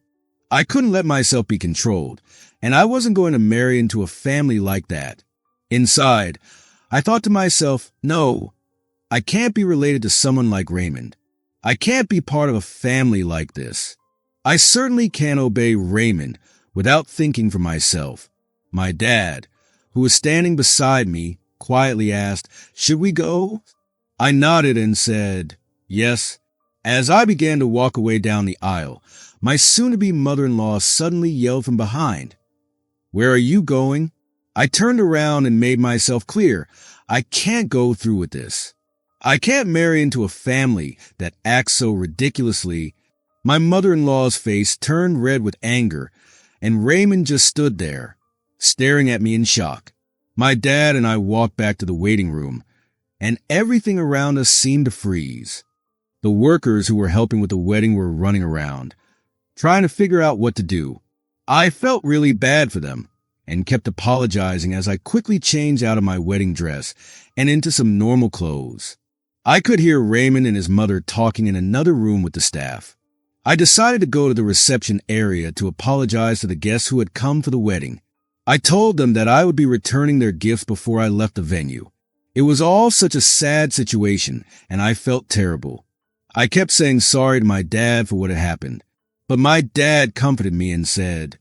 I couldn't let myself be controlled, and I wasn't going to marry into a family like that. Inside, I thought to myself, no, I can't be related to someone like Raymond. I can't be part of a family like this. I certainly can't obey Raymond without thinking for myself. My dad, who was standing beside me, quietly asked, "Should we go?" I nodded and said, "Yes." As I began to walk away down the aisle, my soon-to-be mother-in-law suddenly yelled from behind, "Where are you going?" I turned around and made myself clear. I can't go through with this. I can't marry into a family that acts so ridiculously. My mother-in-law's face turned red with anger, and Raymond just stood there, staring at me in shock. My dad and I walked back to the waiting room, and everything around us seemed to freeze. The workers who were helping with the wedding were running around, trying to figure out what to do. I felt really bad for them and kept apologizing as I quickly changed out of my wedding dress and into some normal clothes. I could hear Raymond and his mother talking in another room with the staff. I decided to go to the reception area to apologize to the guests who had come for the wedding. I told them that I would be returning their gifts before I left the venue. It was all such a sad situation, and I felt terrible. I kept saying sorry to my dad for what had happened, but my dad comforted me and said,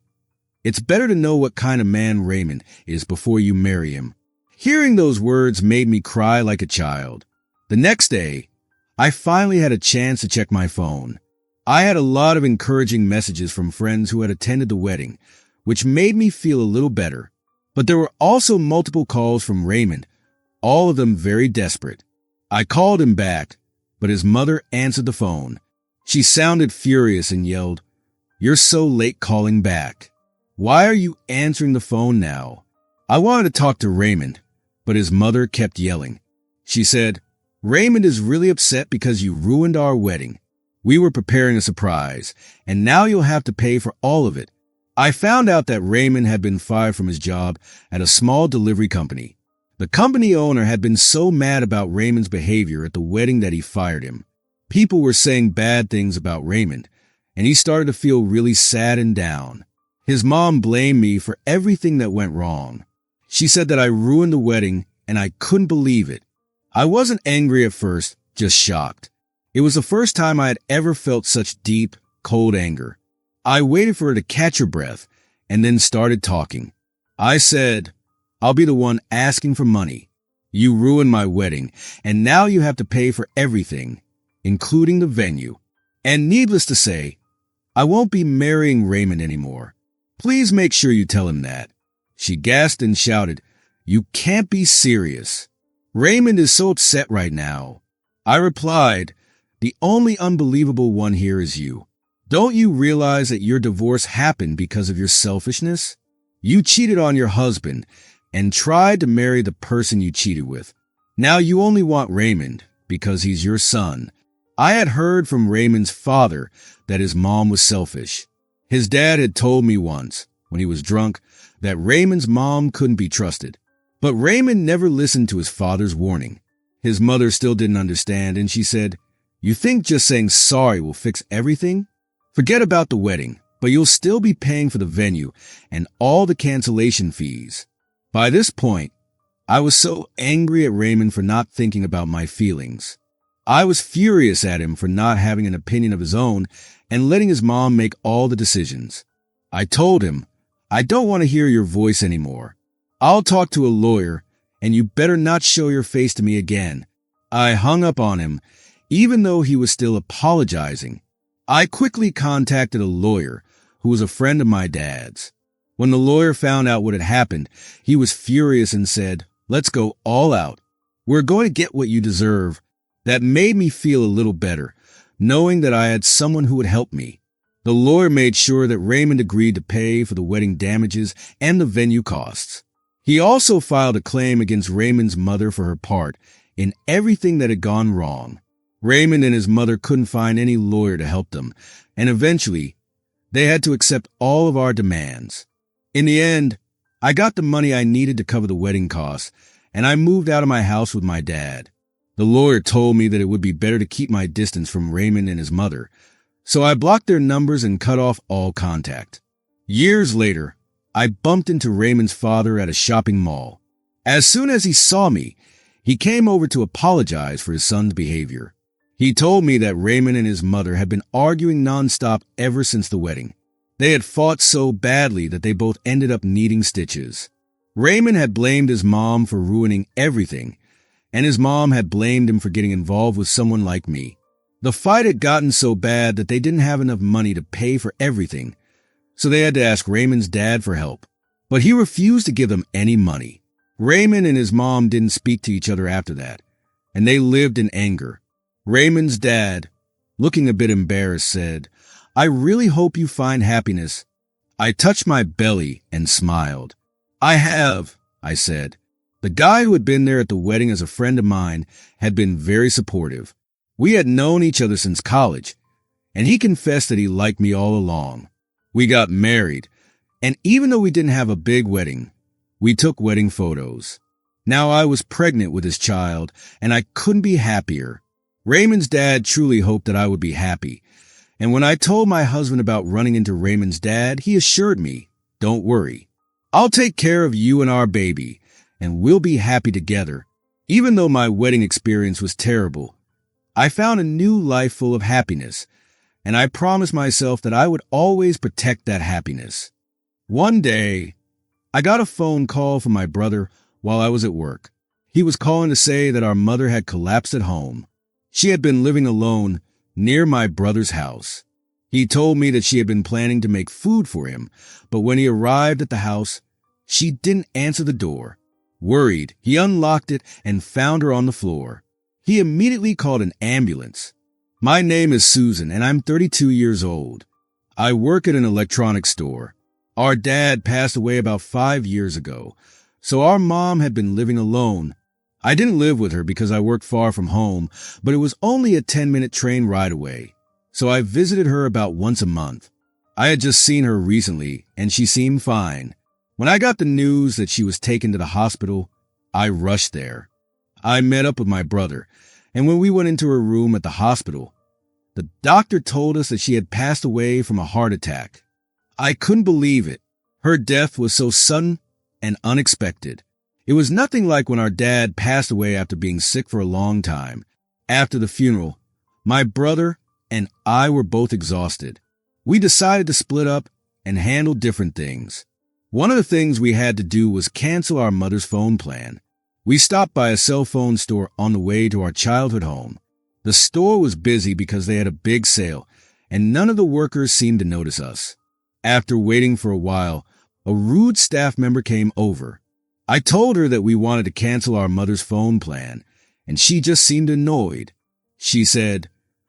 "It's better to know what kind of man Raymond is before you marry him." Hearing those words made me cry like a child. The next day, I finally had a chance to check my phone. I had a lot of encouraging messages from friends who had attended the wedding, which made me feel a little better. But there were also multiple calls from Raymond, all of them very desperate. I called him back, but his mother answered the phone. She sounded furious and yelled, "You're so late calling back. Why are you answering the phone now?" I wanted to talk to Raymond, but his mother kept yelling. She said, "Raymond is really upset because you ruined our wedding. We were preparing a surprise, and now you'll have to pay for all of it." I found out that Raymond had been fired from his job at a small delivery company. The company owner had been so mad about Raymond's behavior at the wedding that he fired him. People were saying bad things about Raymond, and he started to feel really sad and down. His mom blamed me for everything that went wrong. She said that I ruined the wedding, and I couldn't believe it. I wasn't angry at first, just shocked. It was the first time I had ever felt such deep, cold anger. I waited for her to catch her breath and then started talking. I said, "I'll be the one asking for money. You ruined my wedding, and now you have to pay for everything, including the venue. And needless to say, I won't be marrying Raymond anymore. Please make sure you tell him that." She gasped and shouted, "You can't be serious. Raymond is so upset right now." I replied, "The only unbelievable one here is you. Don't you realize that your divorce happened because of your selfishness? You cheated on your husband and tried to marry the person you cheated with. Now you only want Raymond because he's your son." I had heard from Raymond's father that his mom was selfish. His dad had told me once, when he was drunk, that Raymond's mom couldn't be trusted. But Raymond never listened to his father's warning. His mother still didn't understand, and she said, "You think just saying sorry will fix everything? Forget about the wedding, but you'll still be paying for the venue and all the cancellation fees." By this point, I was so angry at Raymond for not thinking about my feelings. I was furious at him for not having an opinion of his own and letting his mom make all the decisions. I told him, "I don't want to hear your voice anymore. I'll talk to a lawyer, and you better not show your face to me again." I hung up on him, even though he was still apologizing. I quickly contacted a lawyer who was a friend of my dad's. When the lawyer found out what had happened, he was furious and said, "Let's go all out. We're going to get what you deserve." That made me feel a little better, knowing that I had someone who would help me. The lawyer made sure that Raymond agreed to pay for the wedding damages and the venue costs. He also filed a claim against Raymond's mother for her part in everything that had gone wrong. Raymond and his mother couldn't find any lawyer to help them, and eventually, they had to accept all of our demands. In the end, I got the money I needed to cover the wedding costs, and I moved out of my house with my dad. The lawyer told me that it would be better to keep my distance from Raymond and his mother, so I blocked their numbers and cut off all contact. Years later, I bumped into Raymond's father at a shopping mall. As soon as he saw me, he came over to apologize for his son's behavior. He told me that Raymond and his mother had been arguing nonstop ever since the wedding. They had fought so badly that they both ended up needing stitches. Raymond had blamed his mom for ruining everything, and his mom had blamed him for getting involved with someone like me. The fight had gotten so bad that they didn't have enough money to pay for everything, so they had to ask Raymond's dad for help. But he refused to give them any money. Raymond and his mom didn't speak to each other after that, and they lived in anger. Raymond's dad, looking a bit embarrassed, said, "I really hope you find happiness." I touched my belly and smiled. "I have," I said. The guy who had been there at the wedding as a friend of mine had been very supportive. We had known each other since college, and he confessed that he liked me all along. We got married, and even though we didn't have a big wedding, we took wedding photos. Now I was pregnant with his child, and I couldn't be happier. Raymond's dad truly hoped that I would be happy, and when I told my husband about running into Raymond's dad, he assured me, "Don't worry. I'll take care of you and our baby, and we'll be happy together." Even though my wedding experience was terrible, I found a new life full of happiness, and I promised myself that I would always protect that happiness. One day, I got a phone call from my brother while I was at work. He was calling to say that our mother had collapsed at home. She had been living alone near my brother's house. He told me that she had been planning to make food for him, but when he arrived at the house, she didn't answer the door. Worried, he unlocked it and found her on the floor. He immediately called an ambulance. My name is Susan, and I'm 32 years old. I work at an electronics store. Our dad passed away about 5 years ago, so our mom had been living alone. I didn't live with her because I worked far from home, but it was only a 10-minute train ride away, so I visited her about once a month. I had just seen her recently, and she seemed fine. When I got the news that she was taken to the hospital, I rushed there. I met up with my brother, and when we went into her room at the hospital, the doctor told us that she had passed away from a heart attack. I couldn't believe it. Her death was so sudden and unexpected. It was nothing like when our dad passed away after being sick for a long time. After the funeral, my brother and I were both exhausted. We decided to split up and handle different things. One of the things we had to do was cancel our mother's phone plan. We stopped by a cell phone store on the way to our childhood home. The store was busy because they had a big sale, and none of the workers seemed to notice us. After waiting for a while, a rude staff member came over. I told her that we wanted to cancel our mother's phone plan, and she just seemed annoyed. She said,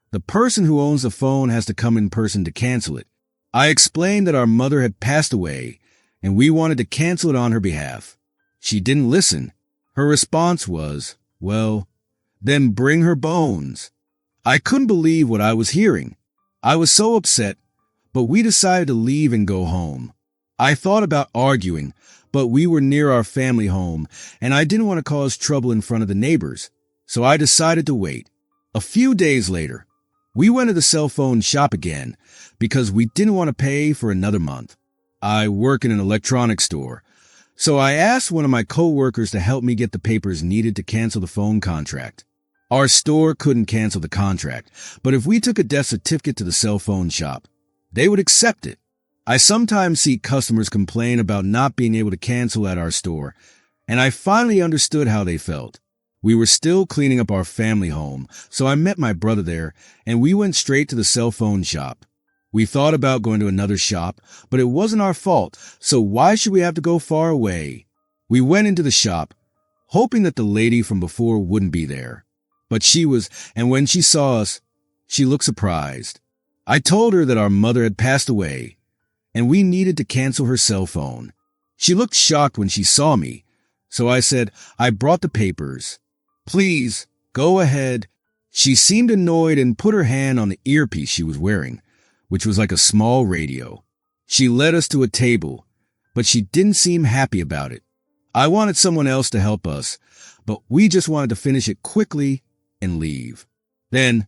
"The person who owns the phone has to come in person to cancel it." I explained that our mother had passed away, and we wanted to cancel it on her behalf. She didn't listen. Her response was, "Well, then bring her bones." I couldn't believe what I was hearing. I was so upset, but we decided to leave and go home. I thought about arguing, but we were near our family home, and I didn't want to cause trouble in front of the neighbors, so I decided to wait. A few days later, we went to the cell phone shop again because we didn't want to pay for another month. I work in an electronics store, so I asked one of my co-workers to help me get the papers needed to cancel the phone contract. Our store couldn't cancel the contract, but if we took a death certificate to the cell phone shop, they would accept it. I sometimes see customers complain about not being able to cancel at our store, and I finally understood how they felt. We were still cleaning up our family home, so I met my brother there, and we went straight to the cell phone shop. We thought about going to another shop, but it wasn't our fault, so why should we have to go far away? We went into the shop, hoping that the lady from before wouldn't be there. But she was, and when she saw us, she looked surprised. I told her that our mother had passed away, and we needed to cancel her cell phone. She looked shocked when she saw me, so I said, "I brought the papers. Please, go ahead." She seemed annoyed and put her hand on the earpiece she was wearing, which was like a small radio. She led us to a table, but she didn't seem happy about it. I wanted someone else to help us, but we just wanted to finish it quickly and leave. Then,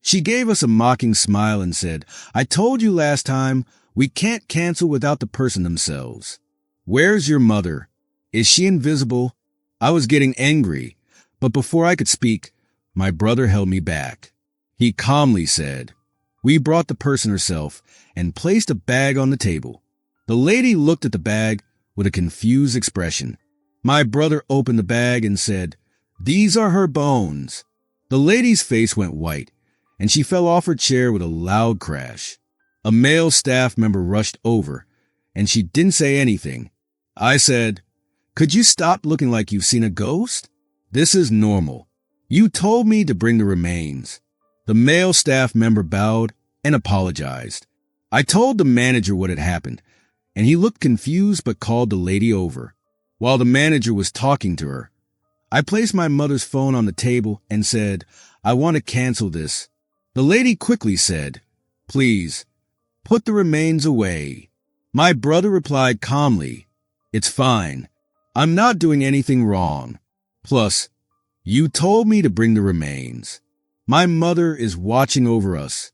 she gave us a mocking smile and said, "I told you last time, we can't cancel without the person themselves. Where's your mother? Is she invisible?" I was getting angry, but before I could speak, my brother held me back. He calmly said, "We brought the person herself," and placed a bag on the table. The lady looked at the bag with a confused expression. My brother opened the bag and said, "These are her bones." The lady's face went white, and she fell off her chair with a loud crash. A male staff member rushed over, and she didn't say anything. I said, "Could you stop looking like you've seen a ghost? This is normal. You told me to bring the remains." The male staff member bowed and apologized. I told the manager what had happened, and he looked confused but called the lady over. While the manager was talking to her, I placed my mother's phone on the table and said, "I want to cancel this." The lady quickly said, "Please, put the remains away." My brother replied calmly, "It's fine. I'm not doing anything wrong. Plus, you told me to bring the remains. My mother is watching over us."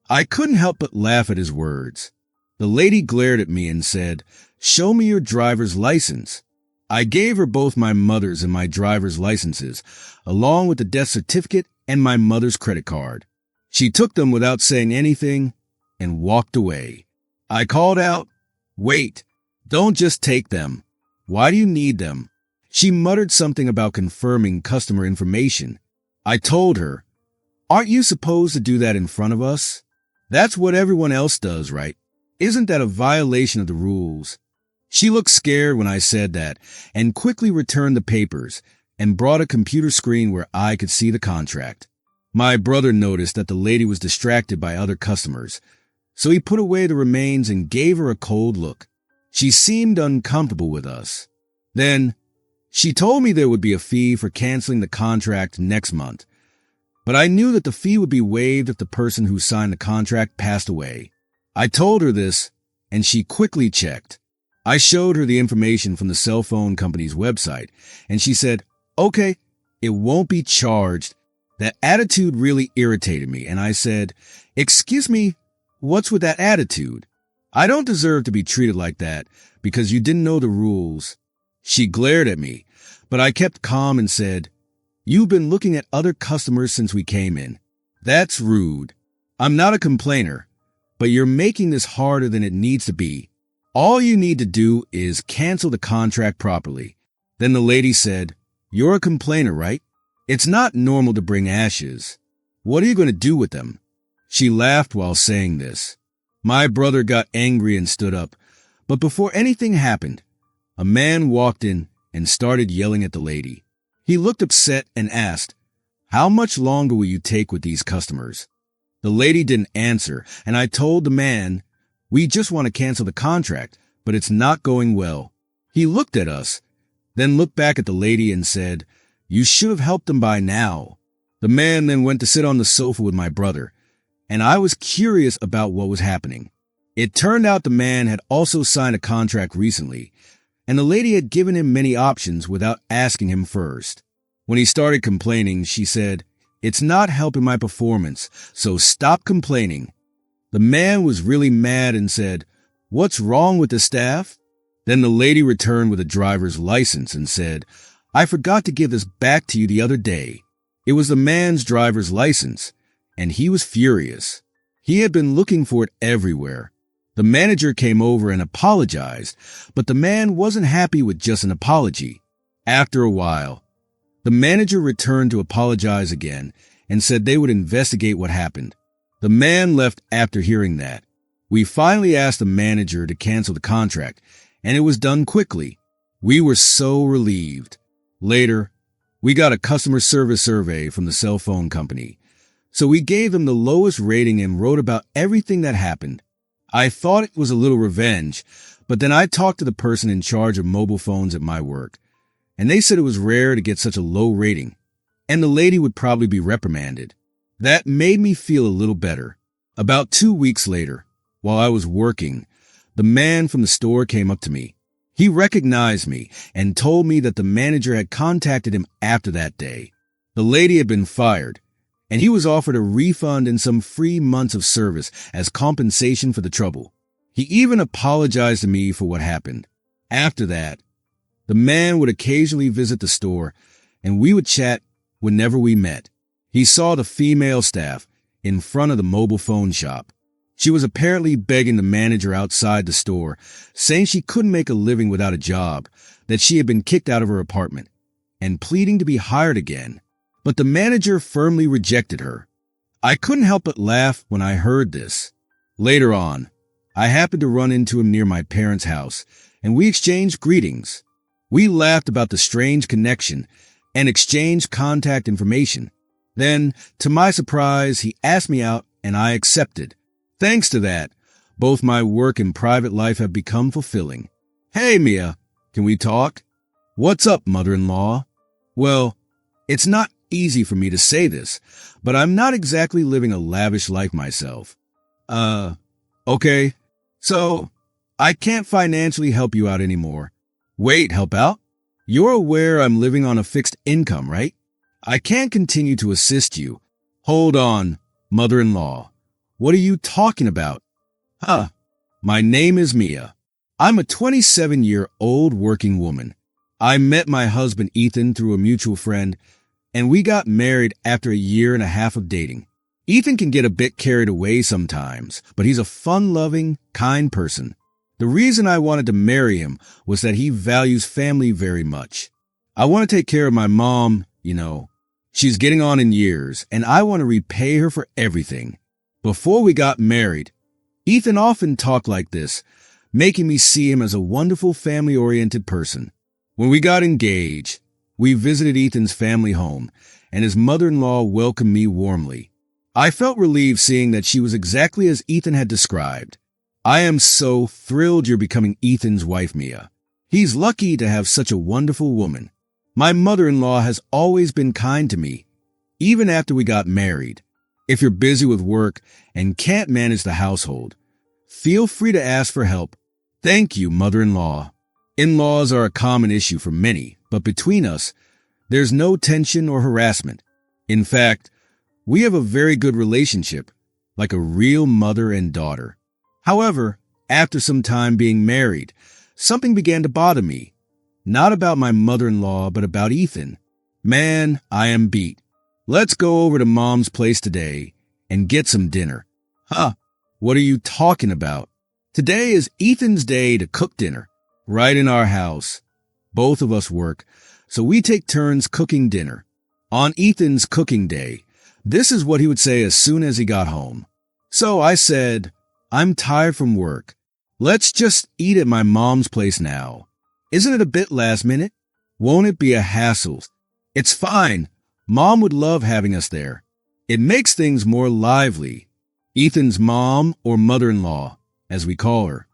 I couldn't help but laugh at his words. The lady glared at me and said, "Show me your driver's license." I gave her both my mother's and my driver's licenses, along with the death certificate and my mother's credit card. She took them without saying anything and walked away. I called out, "Wait, don't just take them. Why do you need them?" She muttered something about confirming customer information. I told her, "Aren't you supposed to do that in front of us? That's what everyone else does, right? Isn't that a violation of the rules?" She looked scared when I said that and quickly returned the papers and brought a computer screen where I could see the contract. My brother noticed that the lady was distracted by other customers, so he put away the remains and gave her a cold look. She seemed uncomfortable with us. Then, she told me there would be a fee for canceling the contract next month, but I knew that the fee would be waived if the person who signed the contract passed away. I told her this, and she quickly checked. I showed her the information from the cell phone company's website, and she said, "Okay, it won't be charged." That attitude really irritated me, and I said, "Excuse me, what's with that attitude? I don't deserve to be treated like that because you didn't know the rules." She glared at me, but I kept calm and said, "You've been looking at other customers since we came in. That's rude. I'm not a complainer, but you're making this harder than it needs to be. All you need to do is cancel the contract properly." Then the lady said, You're a complainer, right? It's not normal to bring ashes. What are you going to do with them? She laughed while saying this. My brother got angry and stood up, but before anything happened, a man walked in and started yelling at the lady. He looked upset and asked, "How much longer will you take with these customers?" The lady didn't answer, and I told the man, "We just want to cancel the contract, but it's not going well." He looked at us, then looked back at the lady and said, "You should have helped them by now." The man then went to sit on the sofa with my brother, and I was curious about what was happening. It turned out the man had also signed a contract recently, and the lady had given him many options without asking him first. When he started complaining, she said, "It's not helping my performance, so stop complaining." The man was really mad and said, "What's wrong with the staff?" Then the lady returned with a driver's license and said, "I forgot to give this back to you the other day." It was the man's driver's license, and he was furious. He had been looking for it everywhere. The manager came over and apologized, but the man wasn't happy with just an apology. After a while, the manager returned to apologize again and said they would investigate what happened. The man left after hearing that. We finally asked the manager to cancel the contract, and it was done quickly. We were so relieved. Later, we got a customer service survey from the cell phone company, so we gave them the lowest rating and wrote about everything that happened. I thought it was a little revenge, but then I talked to the person in charge of mobile phones at my work, and they said it was rare to get such a low rating, and the lady would probably be reprimanded. That made me feel a little better. About 2 weeks later, while I was working, the man from the store came up to me. He recognized me and told me that the manager had contacted him after that day. The lady had been fired, and he was offered a refund and some free months of service as compensation for the trouble. He even apologized to me for what happened. After that, the man would occasionally visit the store, and we would chat whenever we met. He saw the female staff in front of the mobile phone shop. She was apparently begging the manager outside the store, saying she couldn't make a living without a job, that she had been kicked out of her apartment, and pleading to be hired again. But the manager firmly rejected her. I couldn't help but laugh when I heard this. Later on, I happened to run into him near my parents' house, and we exchanged greetings. We laughed about the strange connection and exchanged contact information. Then, to my surprise, he asked me out, and I accepted. Thanks to that, both my work and private life have become fulfilling. "Hey, Mia, can we talk?" "What's up, mother-in-law?" Well, it's not easy for me to say this, but I'm not exactly living a lavish life myself. Okay. So, I can't financially help you out anymore. Wait, help out? You're aware I'm living on a fixed income, right? I can't continue to assist you. Hold on, mother-in-law. What are you talking about? My name is Mia. I'm a 27-year-old working woman. I met my husband Ethan through a mutual friend, and we got married after a year and a half of dating. Ethan can get a bit carried away sometimes, but he's a fun-loving, kind person. The reason I wanted to marry him was that he values family very much. I want to take care of my mom, She's getting on in years, and I want to repay her for everything. Before we got married, Ethan often talked like this, making me see him as a wonderful family-oriented person. When we got engaged, we visited Ethan's family home, and his mother-in-law welcomed me warmly. I felt relieved seeing that she was exactly as Ethan had described. I am so thrilled you're becoming Ethan's wife, Mia. He's lucky to have such a wonderful woman. My mother-in-law has always been kind to me, even after we got married. If you're busy with work and can't manage the household, feel free to ask for help. Thank you, mother-in-law. In-laws are a common issue for many, but between us, there's no tension or harassment. In fact, we have a very good relationship, like a real mother and daughter. However, after some time being married, something began to bother me. Not about my mother-in-law, but about Ethan. Man, I am beat. Let's go over to Mom's place today and get some dinner. What are you talking about? Today is Ethan's day to cook dinner, right in our house. Both of us work, so we take turns cooking dinner. On Ethan's cooking day, this is what he would say as soon as he got home. So I said, "I'm tired from work. Let's just eat at my mom's place now. Isn't it a bit last minute? Won't it be a hassle?" "It's fine. Mom would love having us there. It makes things more lively." Ethan's mom, or mother-in-law, as we call her,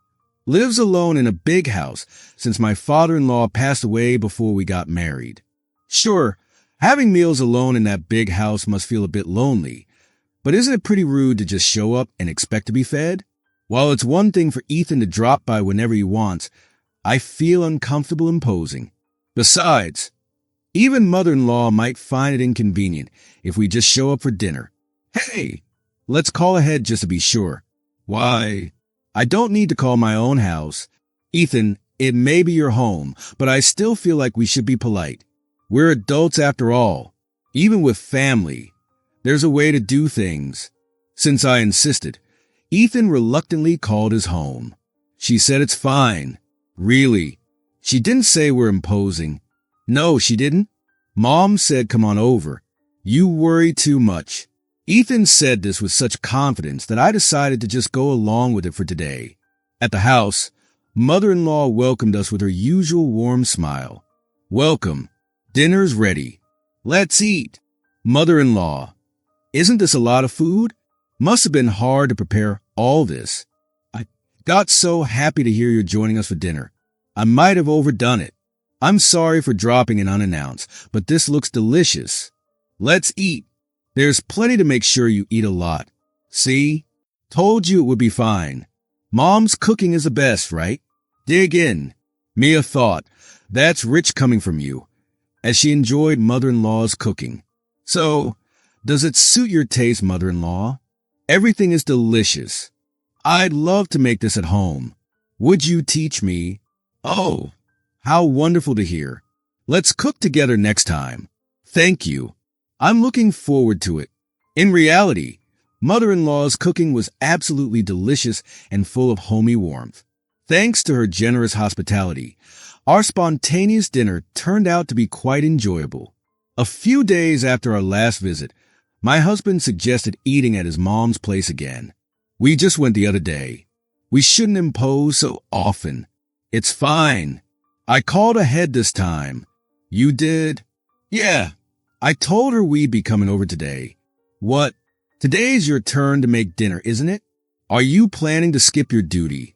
lives alone in a big house since my father-in-law passed away before we got married. Sure, having meals alone in that big house must feel a bit lonely, but isn't it pretty rude to just show up and expect to be fed? While it's one thing for Ethan to drop by whenever he wants, I feel uncomfortable imposing. Besides, even mother-in-law might find it inconvenient if we just show up for dinner. Hey, let's call ahead just to be sure. Why, I don't need to call my own house. Ethan, it may be your home, but I still feel like we should be polite. We're adults after all. Even with family, there's a way to do things. Since I insisted, Ethan reluctantly called his home. She said it's fine. Really? She didn't say we're imposing. No, she didn't. Mom said come on over. You worry too much. Ethan said this with such confidence that I decided to just go along with it for today. At the house, mother-in-law welcomed us with her usual warm smile. "Welcome. Dinner's ready. Let's eat." "Mother-in-law, isn't this a lot of food? Must have been hard to prepare all this. I got so happy to hear you're joining us for dinner. I might have overdone it. I'm sorry for dropping in unannounced, but this looks delicious. Let's eat. There's plenty to make sure you eat a lot. See? Told you it would be fine. Mom's cooking is the best, right? Dig in." Mia thought, that's rich coming from you, as she enjoyed mother-in-law's cooking. "So, does it suit your taste, mother-in-law? Everything is delicious. I'd love to make this at home. Would you teach me?" "Oh, how wonderful to hear. Let's cook together next time." "Thank you. I'm looking forward to it." In reality, mother-in-law's cooking was absolutely delicious and full of homey warmth. Thanks to her generous hospitality, our spontaneous dinner turned out to be quite enjoyable. A few days after our last visit, my husband suggested eating at his mom's place again. We just went the other day. We shouldn't impose so often. It's fine. I called ahead this time. You did? Yeah. I told her we'd be coming over today. What? Today's your turn to make dinner, isn't it? Are you planning to skip your duty?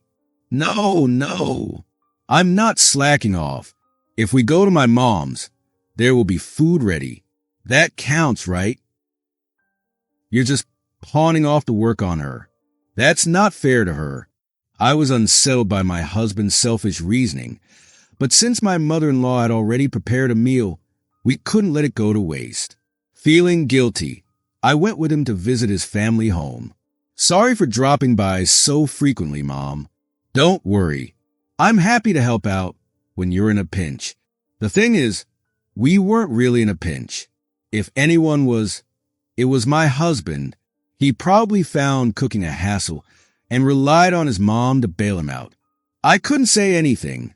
No. I'm not slacking off. If we go to my mom's, there will be food ready. That counts, right? You're just pawning off the work on her. That's not fair to her. I was unsettled by my husband's selfish reasoning, but since my mother-in-law had already prepared a meal, we couldn't let it go to waste. Feeling guilty, I went with him to visit his family home. "Sorry for dropping by so frequently, Mom." "Don't worry. I'm happy to help out when you're in a pinch." The thing is, we weren't really in a pinch. If anyone was, it was my husband. He probably found cooking a hassle and relied on his mom to bail him out. I couldn't say anything,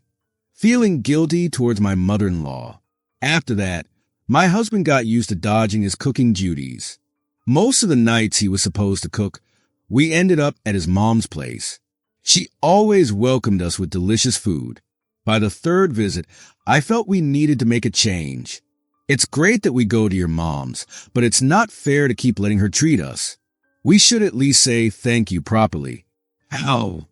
feeling guilty towards my mother-in-law. After that, my husband got used to dodging his cooking duties. Most of the nights he was supposed to cook, we ended up at his mom's place. She always welcomed us with delicious food. By the third visit, I felt we needed to make a change. It's great that we go to your mom's, but it's not fair to keep letting her treat us. We should at least say thank you properly. How?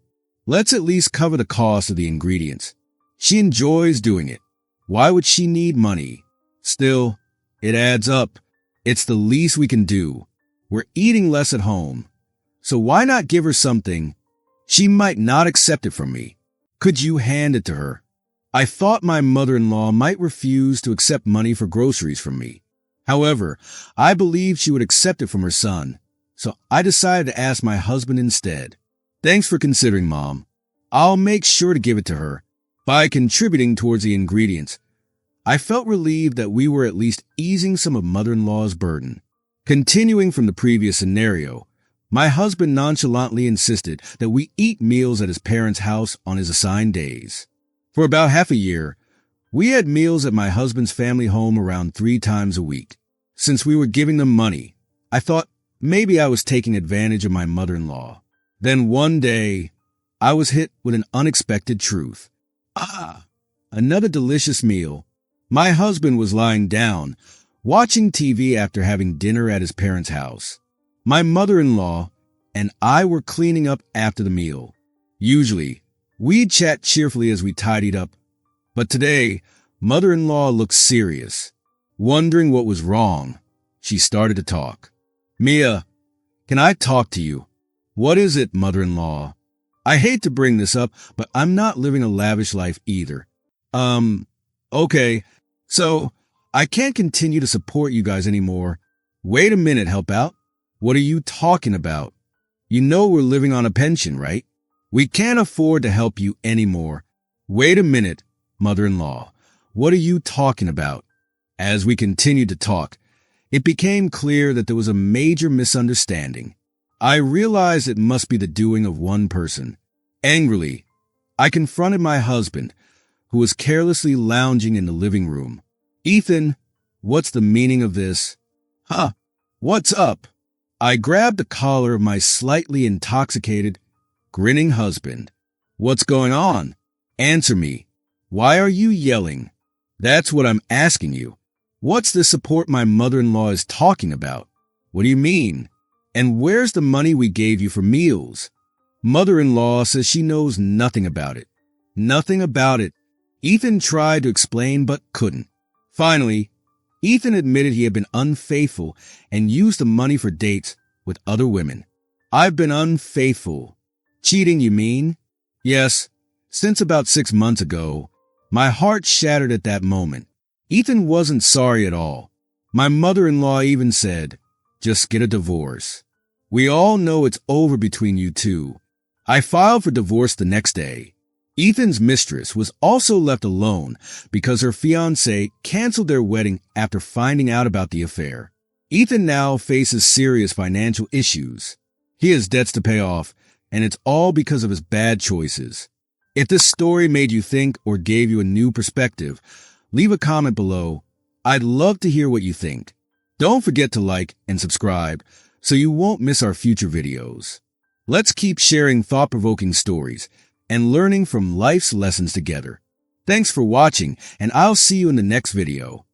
Let's at least cover the cost of the ingredients. She enjoys doing it. Why would she need money? Still, it adds up. It's the least we can do. We're eating less at home. So why not give her something? She might not accept it from me. Could you hand it to her? I thought my mother-in-law might refuse to accept money for groceries from me. However, I believed she would accept it from her son. So I decided to ask my husband instead. Thanks for considering, Mom. I'll make sure to give it to her. By contributing towards the ingredients, I felt relieved that we were at least easing some of mother-in-law's burden. Continuing from the previous scenario, my husband nonchalantly insisted that we eat meals at his parents' house on his assigned days. For about half a year, We had meals at my husband's family home around 3 times a week. Since we were giving them money, I thought maybe I was taking advantage of my mother-in-law. Then one day, I was hit with an unexpected truth. Another delicious meal. My husband was lying down, watching TV after having dinner at his parents' house. My mother-in-law and I were cleaning up after the meal. Usually, we'd chat cheerfully as we tidied up, but today, mother-in-law looked serious. Wondering what was wrong, she started to talk. Mia, can I talk to you? What is it, mother-in-law? I hate to bring this up, but I'm not living a lavish life either. Okay, so I can't continue to support you guys anymore. Wait a minute, help out. What are you talking about? You know we're living on a pension, right? We can't afford to help you anymore. Wait a minute, mother-in-law. What are you talking about? As we continued to talk, it became clear that there was a major misunderstanding. I realized it must be the doing of one person. Angrily, I confronted my husband, who was carelessly lounging in the living room. Ethan, what's the meaning of this? What's up? I grabbed the collar of my slightly intoxicated, grinning husband. What's going on? Answer me. Why are you yelling? That's what I'm asking you. What's the support my mother-in-law is talking about? What do you mean? And where's the money we gave you for meals? Mother-in-law says she knows nothing about it. Nothing about it. Ethan tried to explain but couldn't. Finally, Ethan admitted he had been unfaithful and used the money for dates with other women. I've been unfaithful. Cheating, you mean? Yes, since about 6 months ago. My heart shattered at that moment. Ethan wasn't sorry at all. My mother-in-law even said, just get a divorce. We all know it's over between you two. I filed for divorce the next day. Ethan's mistress was also left alone because her fiancé canceled their wedding after finding out about the affair. Ethan now faces serious financial issues. He has debts to pay off, and it's all because of his bad choices. If this story made you think or gave you a new perspective, leave a comment below. I'd love to hear what you think. Don't forget to like and subscribe so you won't miss our future videos. Let's keep sharing thought-provoking stories and learning from life's lessons together. Thanks for watching, and I'll see you in the next video.